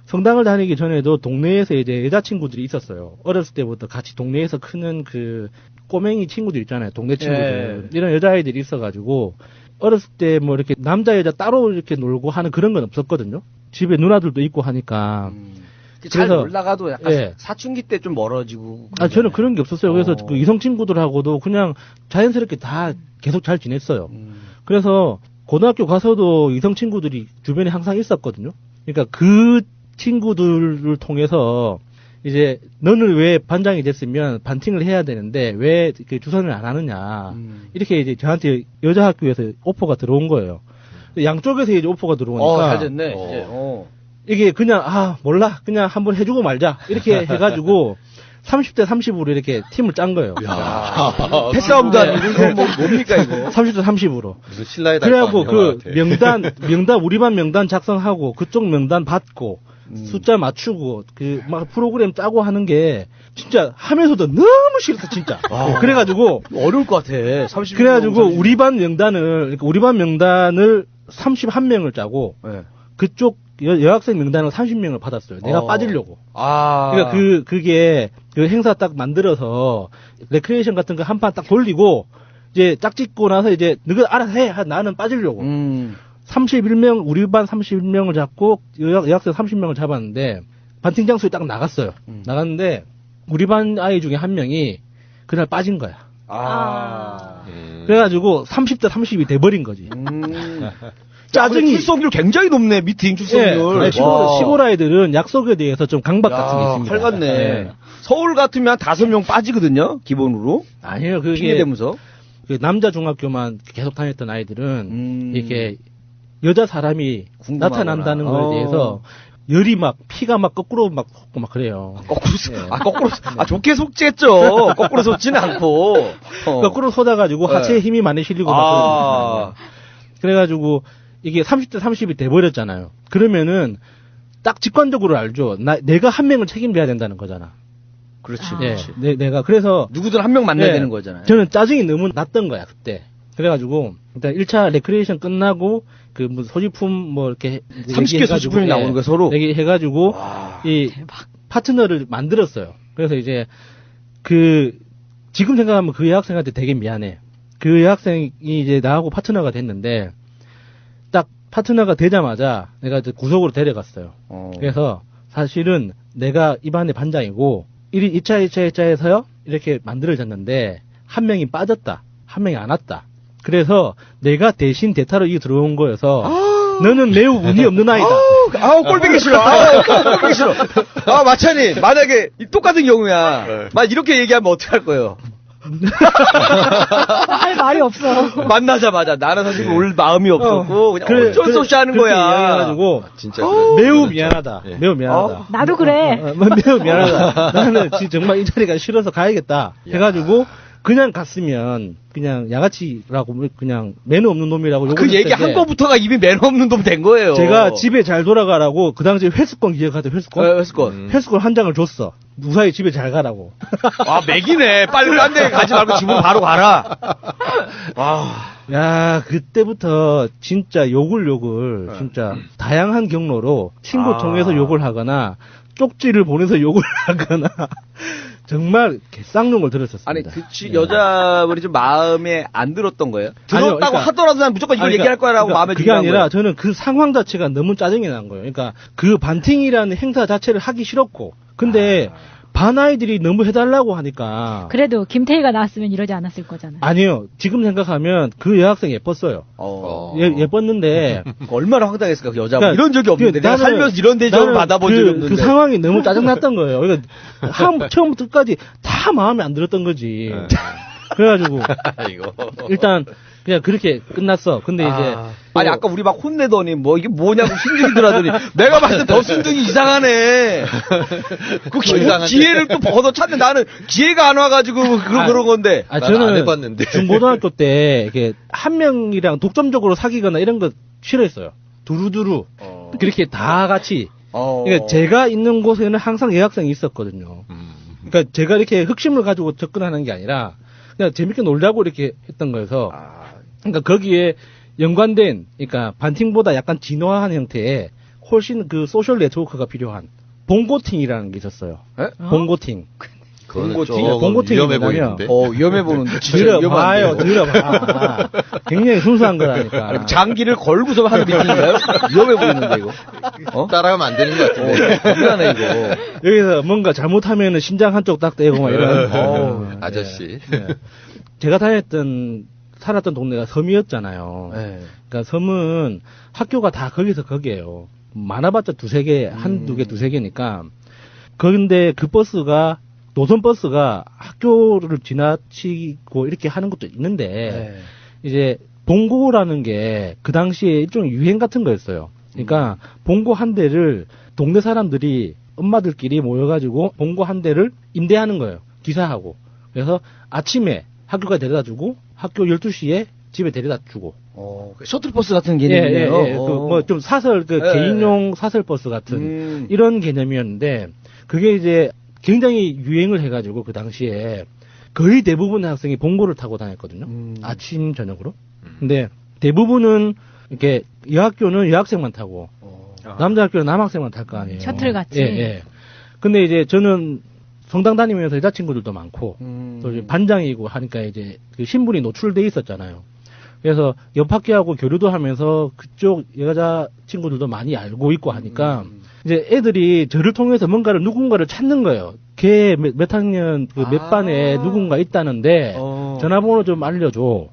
성당을 다니기 전에도 동네에서 이제 여자친구들이 있었어요. 어렸을 때부터 같이 동네에서 크는 그 꼬맹이 친구들 있잖아요. 동네 친구들. 이런 여자아이들이 있어가지고 어렸을 때 뭐 이렇게 남자 여자 따로 이렇게 놀고 하는 그런 건 없었거든요. 집에 누나들도 있고 하니까. 잘 놀다가도 약간 사춘기 때 좀 멀어지고. 저는 그런 게 없었어요. 그래서 그 이성 친구들하고도 그냥 자연스럽게 다 계속 잘 지냈어요. 그래서 고등학교 가서도 이성 친구들이 주변에 항상 있었거든요. 그러니까 그 친구들을 통해서 이제 너는 왜 반장이 됐으면 반팅을 해야 되는데 왜 이렇게 주선을 안 하느냐. 이렇게 이제 저한테 여자 학교에서 오퍼가 들어온 거예요. 양쪽에서 이제 오퍼가 들어오니까. 잘 됐네. 이제. 이게 그냥 몰라 그냥 한번 해주고 말자 이렇게 해가지고 30대 30으로 이렇게 팀을 짠 거예요. 패싸움도 아니고 이거 뭡니까 이거? 30대 30으로. 신라의 그래갖고 그 명단 우리 반 명단 작성하고 그쪽 명단 받고 숫자 맞추고 그 막 프로그램 짜고 하는 게 진짜 하면서도 너무 싫었어 진짜. 그래가지고 어려울 것 같아. 30. 그래가지고 우리 반 명단을 31명을 짜고 그쪽 여학생 명단을 30명을 받았어요. 내가 빠지려고. 아. 그러니까 그게 그 행사 딱 만들어서 레크레이션 같은 거 한 판 딱 돌리고 이제 짝 짓고 나서 이제 너가 알아서 해. 나는 빠지려고. 31명 우리 반 31명을 잡고 여학생 30명을 잡았는데 반팅 장소에 딱 나갔어요. 나갔는데 우리 반 아이 중에 한 명이 그날 빠진 거야. 그래가지고 30대 30이 돼버린 거지. 짜증이 출석률 굉장히 높네. 미팅 출석률. 네, 시골 아이들은 약속에 대해서 좀 강박 같은 게 있습니다. 활 같네. 네. 서울 같으면 5명 빠지거든요. 기본으로. 아니에요. 그게 핑계대면서. 그 남자 중학교만 계속 다녔던 아이들은 이렇게 여자 사람이 나타난다는 거에 대해서 열이 막 피가 막 거꾸로 막 솟고 막 그래요. 거꾸로 좋게 속지했죠. 거꾸로 솟지는 않고 거꾸로 쏟아가지고 하체에 힘이 많이 실리고 막 그래가지고 이게 30대 30이 돼버렸잖아요. 그러면은 딱 직관적으로 알죠. 내가 한 명을 책임져야 된다는 거잖아. 그렇지. 네, 내가 그래서 누구든 한 명 만나야 되는 거잖아요. 저는 짜증이 너무 났던 거야 그때. 그래가지고 일단 1차 레크레이션 끝나고 그 뭐 소지품 뭐 이렇게 30개 소지품이 나오는 거야 서로. 얘기해가지고 이 파트너를 만들었어요. 그래서 이제 지금 생각하면 그 여학생한테 되게 미안해. 그 여학생이 이제 나하고 파트너가 됐는데 딱 파트너가 되자마자 내가 이제 구속으로 데려갔어요. 그래서 사실은 내가 이 반의 반장이고 2차에서요 이렇게 만들어졌는데 한 명이 빠졌다. 한 명이 안 왔다. 그래서 내가 대신 대타로 이게 들어온 거여서 너는 매우 운이 없는 아이다. 꼴보기 싫어. 꼴보기 싫어. 마찬이 만약에 똑같은 경우야. 이렇게 얘기하면 어떡할 거예요? 할 말이 없어. 만나자마자 나는 사실 올 마음이 없었고 그냥 어쩔 수 없이 하는 거야. 이야기해가지고 진짜 매우 미안하다. 매우 미안하다. 나도 그래. 매우 미안하다. 나는 정말 이 자리가 싫어서 가야겠다. 해가지고 그냥 갔으면 그냥 양아치라고 그냥 매너 없는 놈이라고 그 얘기 한 거부터가 이미 매너 없는 놈 된 거예요. 제가 집에 잘 돌아가라고 그 당시에 회수권 기억하죠? 회수권 한 장을 줬어. 무사히 집에 잘 가라고. 맥이네. 빨리 딴 데 가지 말고 집으로 바로 가라. 야, 그때부터 진짜 욕을 진짜 다양한 경로로 친구 통해서 욕을 하거나 쪽지를 보내서 욕을 하거나 정말 개쌍욕을 들었었습니다. 아니, 여자분이 좀 마음에 안 들었던 거예요? 들었다고 그러니까, 하더라도 난 무조건 이걸 얘기할 거라고 마음에 그게 들었던 아니라 거예요. 저는 그 상황 자체가 너무 짜증이 난 거예요. 그러니까 그 반팅이라는 행사 자체를 하기 싫었고, 근데 반 아이들이 너무 해달라고 하니까. 그래도 김태희가 나왔으면 이러지 않았을 거잖아요. 아니요. 지금 생각하면 그 여학생 예뻤어요. 예뻤는데. 얼마나 황당했을까, 그 여자분. 그러니까 이런 적이 없는데. 내가 살면서 이런 대접을 받아본 적이 없는데. 그 상황이 너무 짜증났던 거예요. 그러니까 처음부터 끝까지 다 마음에 안 들었던 거지. 그래가지고. 일단 그냥 그렇게 끝났어. 근데 이제. 아니, 아까 우리 막 혼내더니 이게 뭐냐고 신중이더라더니 내가 봤을 때 더 순둥이 이상하네. 그 기회를 또 걷어 찾는 나는 기회가 안 와가지고 그런 건데. 저는 안 해봤는데. 중고등학교 때 이렇게 한 명이랑 독점적으로 사귀거나 이런 거 싫어했어요. 두루두루. 그렇게 다 같이. 그러니까 제가 있는 곳에는 항상 여학생이 있었거든요. 그러니까 제가 이렇게 흑심을 가지고 접근하는 게 아니라 그냥 재밌게 놀자고 이렇게 했던 거여서. 그러니까 거기에 연관된, 그러니까 반팅보다 약간 진화한 형태의 훨씬 그 소셜 네트워크가 필요한 봉고팅이라는 게 있었어요. 봉고팅. 봉고팅 위험해 보이는데. 위험해 보는데. 들어봐요, 들어봐. 굉장히 순수한 거라니까. 장기를 걸고서 하는 미팅인가요? 위험해 보이는데 이거. 따라가면 안 되는 것 같은데. 미안해 이거. 여기서 뭔가 잘못하면은 심장 한쪽 딱 떼고 막 이런. 아저씨. 제가 살았던 동네가 섬이었잖아요. 그러니까 섬은 학교가 다 거기서 거기에요. 많아봤자 두세 개, 한두 개, 두세 개니까. 그런데 그 버스가, 노선 버스가 학교를 지나치고 이렇게 하는 것도 있는데, 이제 봉고라는 게 그 당시에 일종의 유행 같은 거였어요. 그러니까 봉고 한 대를 동네 사람들이 엄마들끼리 모여가지고 봉고 한 대를 임대하는 거예요. 기사하고. 그래서 아침에 학교가 데려다 주고 학교 12시에 집에 데려다 주고. 셔틀버스 같은 개념이네요. 좀 개인용 사설버스 같은 이런 개념이었는데 그게 이제 굉장히 유행을 해가지고 그 당시에 거의 대부분의 학생이 봉고를 타고 다녔거든요. 아침 저녁으로. 근데 대부분은 이렇게 여학교는 여학생만 타고 남자 학교는 남학생만 탈 거 아니에요. 셔틀 같이. 예, 예. 근데 이제 저는 성당 다니면서 여자친구들도 많고, 또 이제 반장이고 하니까 이제 그 신분이 노출돼 있었잖아요. 그래서 옆 학교하고 교류도 하면서 그쪽 여자친구들도 많이 알고 있고 하니까, 이제 애들이 저를 통해서 누군가를 찾는 거예요. 걔 몇 학년, 몇 반에 누군가 있다는데, 전화번호 좀 알려줘.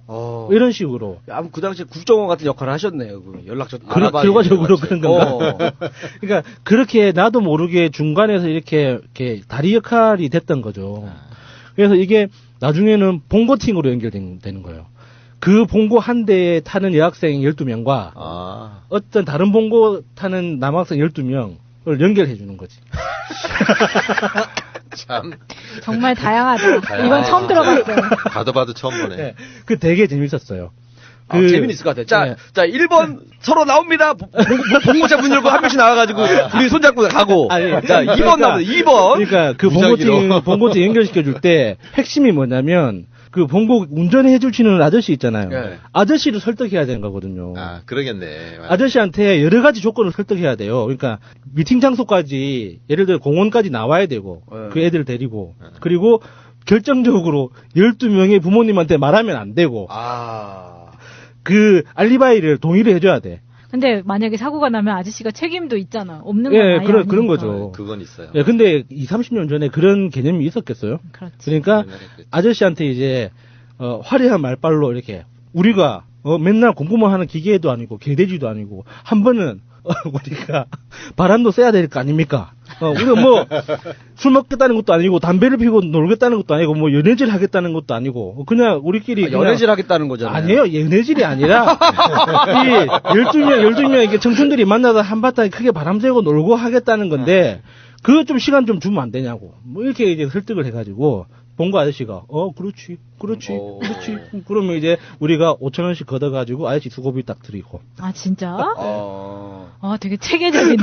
이런 식으로. 아무 그 당시에 국정원 같은 역할을 하셨네요. 그 연락처. 결과적으로 그런 건가. 그러니까 그렇게 나도 모르게 중간에서 이렇게 다리 역할이 됐던 거죠. 그래서 이게 나중에는 봉고팅으로 연결되는 거예요. 그 봉고 한 대에 타는 여학생 12명과 어떤 다른 봉고 타는 남학생 12명을 연결해 주는 거지. 참. 정말 다양하다. 이건 처음 들어봤어요. 봐도 봐도 처음 보네. 네. 그 되게 재밌었어요. 재미있을 것 같아요. 자, 1번 서로 나옵니다. 봉고차 문 열고 한 명씩 나와가지고 우리 손잡고 가고. 자, 2번 나옵니다. 2번. 그러니까 그 봉고팅 연결시켜줄 때 핵심이 뭐냐면 그 봉고 운전해 주시는 아저씨 있잖아요. 네. 아저씨를 설득해야 되는 거거든요. 그러겠네. 맞아. 아저씨한테 여러 가지 조건을 설득해야 돼요. 그러니까 미팅 장소까지 예를 들어 공원까지 나와야 되고 그 애들 데리고 그리고 결정적으로 12명의 부모님한테 말하면 안 되고 그 알리바이를 동의를 해줘야 돼. 근데 만약에 사고가 나면 아저씨가 책임도 있잖아. 없는 건 아예 그런 거죠. 그건 있어요. 예, 근데 30년 전에 그런 개념이 있었겠어요? 그렇지. 그러니까 아저씨한테 이제 화려한 말빨로 이렇게 우리가 맨날 공부만 하는 기계도 아니고 개돼지도 아니고 한 번은 우리가 바람도 쐬야 될 거 아닙니까? 우리가 뭐 술 먹겠다는 것도 아니고 담배를 피우고 놀겠다는 것도 아니고 뭐 연애질 하겠다는 것도 아니고 그냥 우리끼리 연애질 하겠다는 거잖아요. 아니에요. 연애질이 아니라 이 12명 이게 청춘들이 만나서 한바탕 크게 바람 쐬고 놀고 하겠다는 건데 그거 좀 시간 좀 주면 안 되냐고. 뭐 이렇게 이제 설득을 해가지고 봉고 아저씨가 그렇지. 그러면 이제 우리가 5,000원씩 걷어가지고 아저씨 수고비 딱 드리고. 아 진짜? 되게 체계적이네.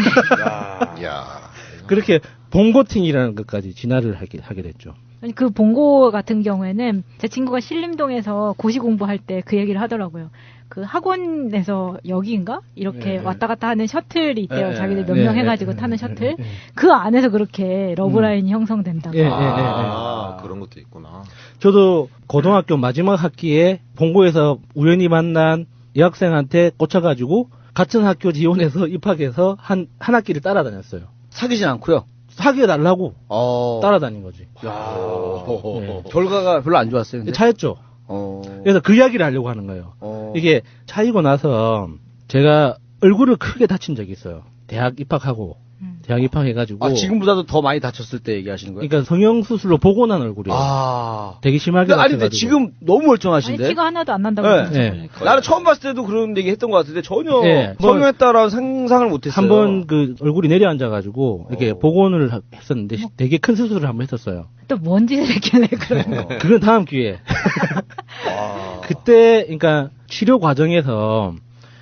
야. 그렇게 봉고팅이라는 것까지 진화를 하게 됐죠. 아니, 그 봉고 같은 경우에는 제 친구가 신림동에서 고시 공부할 때 그 얘기를 하더라고요. 그 학원에서 여기인가? 이렇게 왔다 갔다 하는 셔틀이 있대요. 자기들 몇 명 해가지고 타는 셔틀. 그 안에서 그렇게 러브라인이 형성된다고. 그런 것도 있구나. 저도 고등학교 마지막 학기에 봉고에서 우연히 만난 여학생한테 꽂혀가지고 같은 학교 지원해서 입학해서 한 학기를 따라다녔어요. 사귀진 않고요. 사귀어달라고 따라다닌 거지. 결과가 별로 안 좋았어요. 근데? 차였죠. 그래서 그 이야기를 하려고 하는 거예요. 이게 차이고 나서 제가 얼굴을 크게 다친 적이 있어요. 대학 입학하고 대학 입학해가지고. 지금보다도 더 많이 다쳤을 때 얘기하시는 거예요? 그러니까 성형수술로 보고 난 얼굴이에요. 되게 심하게 아니 근데 지금 너무 멀쩡하신데? 아니, 티가 하나도 안 난다고. 네. 나는 처음 봤을 때도 그런 얘기 했던 것 같은데 전혀 성형했다라는 상상을 못했어요. 한번 그 얼굴이 내려앉아가지고 이렇게 복원을 했었는데 되게 큰 수술을 한번 했었어요. 또 뭔 짓을 했길래 그런 그건 다음 기회에. 그때 그러니까 치료 과정에서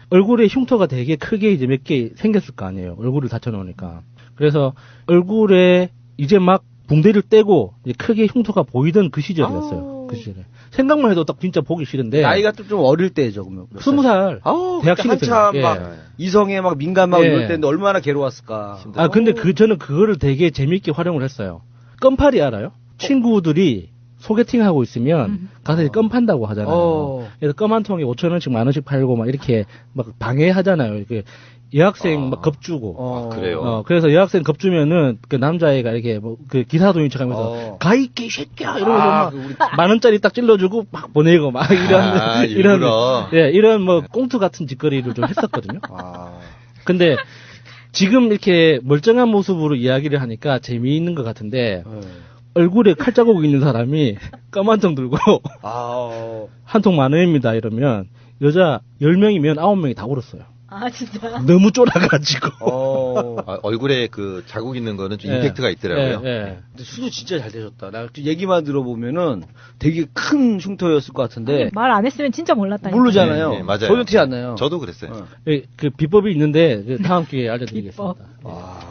얼굴에 흉터가 되게 크게 이제 몇 개 생겼을 거 아니에요. 얼굴을 다쳐놓으니까. 그래서 얼굴에 이제 막 붕대를 떼고 이제 크게 흉터가 보이던 그 시절이었어요. 그 시절에. 생각만 해도 딱 진짜 보기 싫은데. 나이가 좀 어릴 때죠, 그러면. 20살. 대학 한참 막 이성에 막 민감하고 이럴 때인데 얼마나 괴로웠을까. 근데 저는 그거를 되게 재밌게 활용을 했어요. 껌팔이 알아요? 친구들이 소개팅 하고 있으면 가서 껌 판다고 하잖아요. 그래서 껌 한 통에 5,000원씩 10,000원씩 팔고 막 이렇게 막 방해하잖아요. 이렇게 여학생 막 겁주고. 그래요. 그래서 여학생 겁주면은 그 남자애가 이렇게 뭐 그 기사도인 척하면서 가이끼 새끼야 이러면서 막 10,000원짜리 딱 찔러주고 막 보내고 막 이런 뭐 꽁트 같은 짓거리를 좀 했었거든요. 근데 지금 이렇게 멀쩡한 모습으로 이야기를 하니까 재미있는 것 같은데. 얼굴에 칼자국 있는 사람이 껌 한 통 들고 한 통 10,000원입니다 이러면 여자 10명이면 9명이 다 울었어요. 아 진짜? 너무 쫄아가지고. 얼굴에 그 자국 있는 거는 좀 임팩트가 있더라고요. 근데 수도 진짜 잘 되셨다. 나 얘기만 들어보면은 되게 큰 흉터였을 것 같은데 말 안 했으면 진짜 몰랐다니까. 모르잖아요. 맞아요. 전혀 티 안 나요. 저도 그랬어요. 그 비법이 있는데 그 다음 기회에 알려드리겠습니다.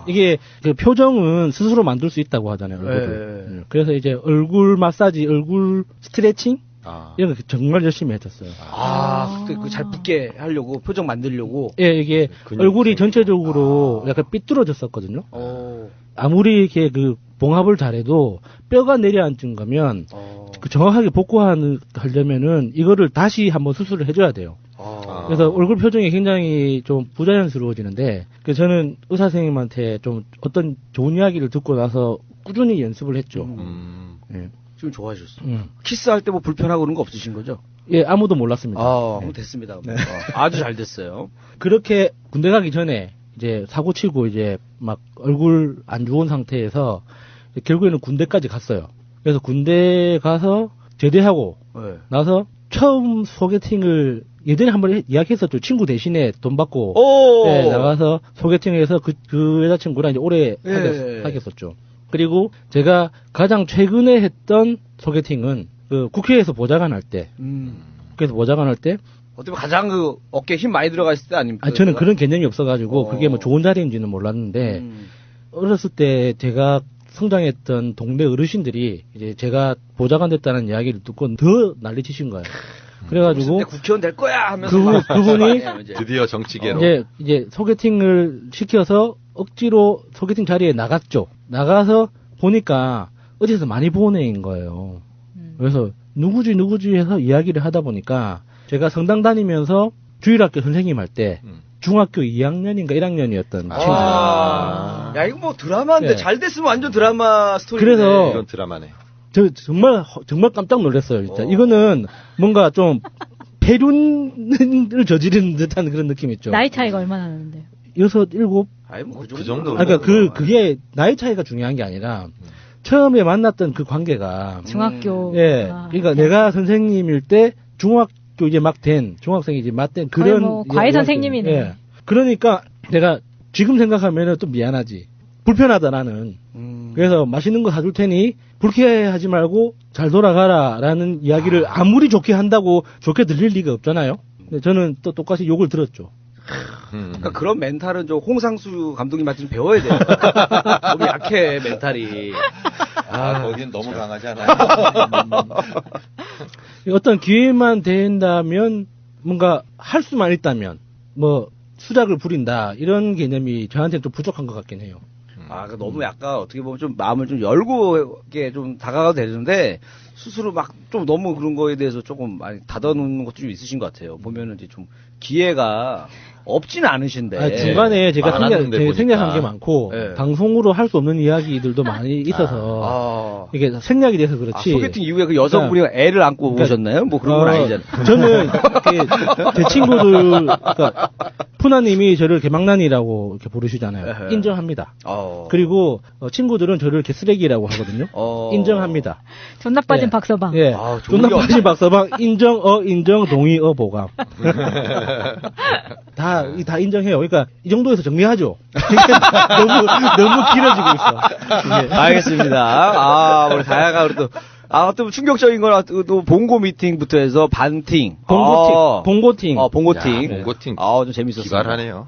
이게 그 표정은 스스로 만들 수 있다고 하잖아요. 얼굴을. 그래서 이제 얼굴 마사지, 얼굴 스트레칭 이런 거 정말 열심히 했었어요. 잘 붙게 하려고, 표정 만들려고. 예, 이게 얼굴이 전체적으로 약간 삐뚤어졌었거든요. 아무리 이렇게 그 봉합을 잘해도 뼈가 내려앉은 거면 그 정확하게 복구하려면은 이거를 다시 한번 수술을 해줘야 돼요. 그래서 얼굴 표정이 굉장히 좀 부자연스러워지는데, 그래서 저는 의사 선생님한테 좀 어떤 좋은 이야기를 듣고 나서 꾸준히 연습을 했죠. 예. 지금 좋아하셨어요. 키스할 때 뭐 불편하고 그런 거 없으신 거죠? 예, 아무도 몰랐습니다. 뭐 됐습니다. 네. 아주 잘 됐어요. 그렇게 군대 가기 전에 이제 사고 치고 이제 막 얼굴 안 좋은 상태에서 결국에는 군대까지 갔어요. 그래서 군대 가서 제대하고 나서 처음 소개팅을 예전에 한번 이야기했었죠. 친구 대신에 돈 받고 나가서 소개팅해서 그 여자친구랑 이제 오래 사귀었었죠. 그리고 제가 가장 최근에 했던 소개팅은 그 국회에서 보좌관 할 때. 국회에서 보좌관 할 때. 어떻게 보면 가장 그 어깨에 힘 많이 들어가 있을 때 아닙니까? 저는 그런 개념이 없어가지고 그게 뭐 좋은 자리인지는 몰랐는데 어렸을 때 제가 성장했던 동네 어르신들이 이제 제가 보좌관 됐다는 이야기를 듣고 더 난리치신 거예요. 그래가지고 국회의원 될 거야 하면서 그분이 드디어 정치계로 이제 소개팅을 시켜서 억지로 소개팅 자리에 나갔죠. 나가서 보니까 어디서 많이 본 애인 거예요. 그래서 누구지 해서 이야기를 하다 보니까 제가 성당 다니면서 주일학교 선생님 할 때 중학교 2학년인가 1학년이었던 친구예요. 야, 이거 뭐 드라마인데 잘 됐으면 완전 드라마 스토리인데. 그래서 이건 드라마네. 저 정말 깜짝 놀랐어요, 진짜. 이거는 뭔가 좀 폐륜을 저지르는 듯한 그런 느낌이 있죠. 나이 차이가 얼마나 나는데요? 6, 7? 아니, 뭐, 그 정도. 그러니까 그게 나이 차이가 중요한 게 아니라 처음에 만났던 그 관계가. 중학교. 그러니까 내가 선생님일 때 중학교 이제 막 된, 중학생이 이제 막 된 그런. 뭐 과외 선생님이네. 그러니까 내가 지금 생각하면은 또 미안하지. 불편하다, 나는. 그래서 맛있는 거 사줄 테니 불쾌하지 말고 잘 돌아가라라는 이야기를 아무리 좋게 한다고 좋게 들릴 리가 없잖아요. 근데 저는 또 똑같이 욕을 들었죠. 그러니까 그런 멘탈은 좀 홍상수 감독님한테 좀 배워야 돼요. 너무 약해, 멘탈이. 거긴 너무 강하지 않아요? 어떤 기회만 된다면, 뭔가 할 수만 있다면, 뭐 수작을 부린다 이런 개념이 저한테는 좀 부족한 것 같긴 해요. 그러니까 너무 약간 어떻게 보면 좀 마음을 좀 열고 이렇게 좀 다가가도 되는데 스스로 막 좀 너무 그런 거에 대해서 조금 많이 닫아놓는 것도 좀 있으신 것 같아요. 보면은 이제 좀 기회가 없지는 않으신데. 중간에 제가 생략한 게 많고 방송으로 할 수 없는 이야기들도 많이 있어서 이게 생략이 돼서 그렇지. 소개팅 이후에 그 여성분이 애를 안고 오셨나요? 뭐 그런 건 아니잖아요. 저는 제 친구들, 그러니까 푸나님이 저를 개망난이라고 이렇게 부르시잖아요. 인정합니다. 그리고 친구들은 저를 개쓰레기라고 하거든요. 인정합니다. 존나 빠진 박서방. 예. 존나 빠진 박서방. 인정, 동의, 보감. 다 인정해요. 그러니까 이 정도에서 정리하죠. 너무 길어지고 있어. 예. 알겠습니다. 우리 다야가 또 또 충격적인 건 또 봉고 미팅부터 해서 반팅. 봉고팅. 봉고팅. 봉고팅. 좀 재밌었어요. 기발하네요.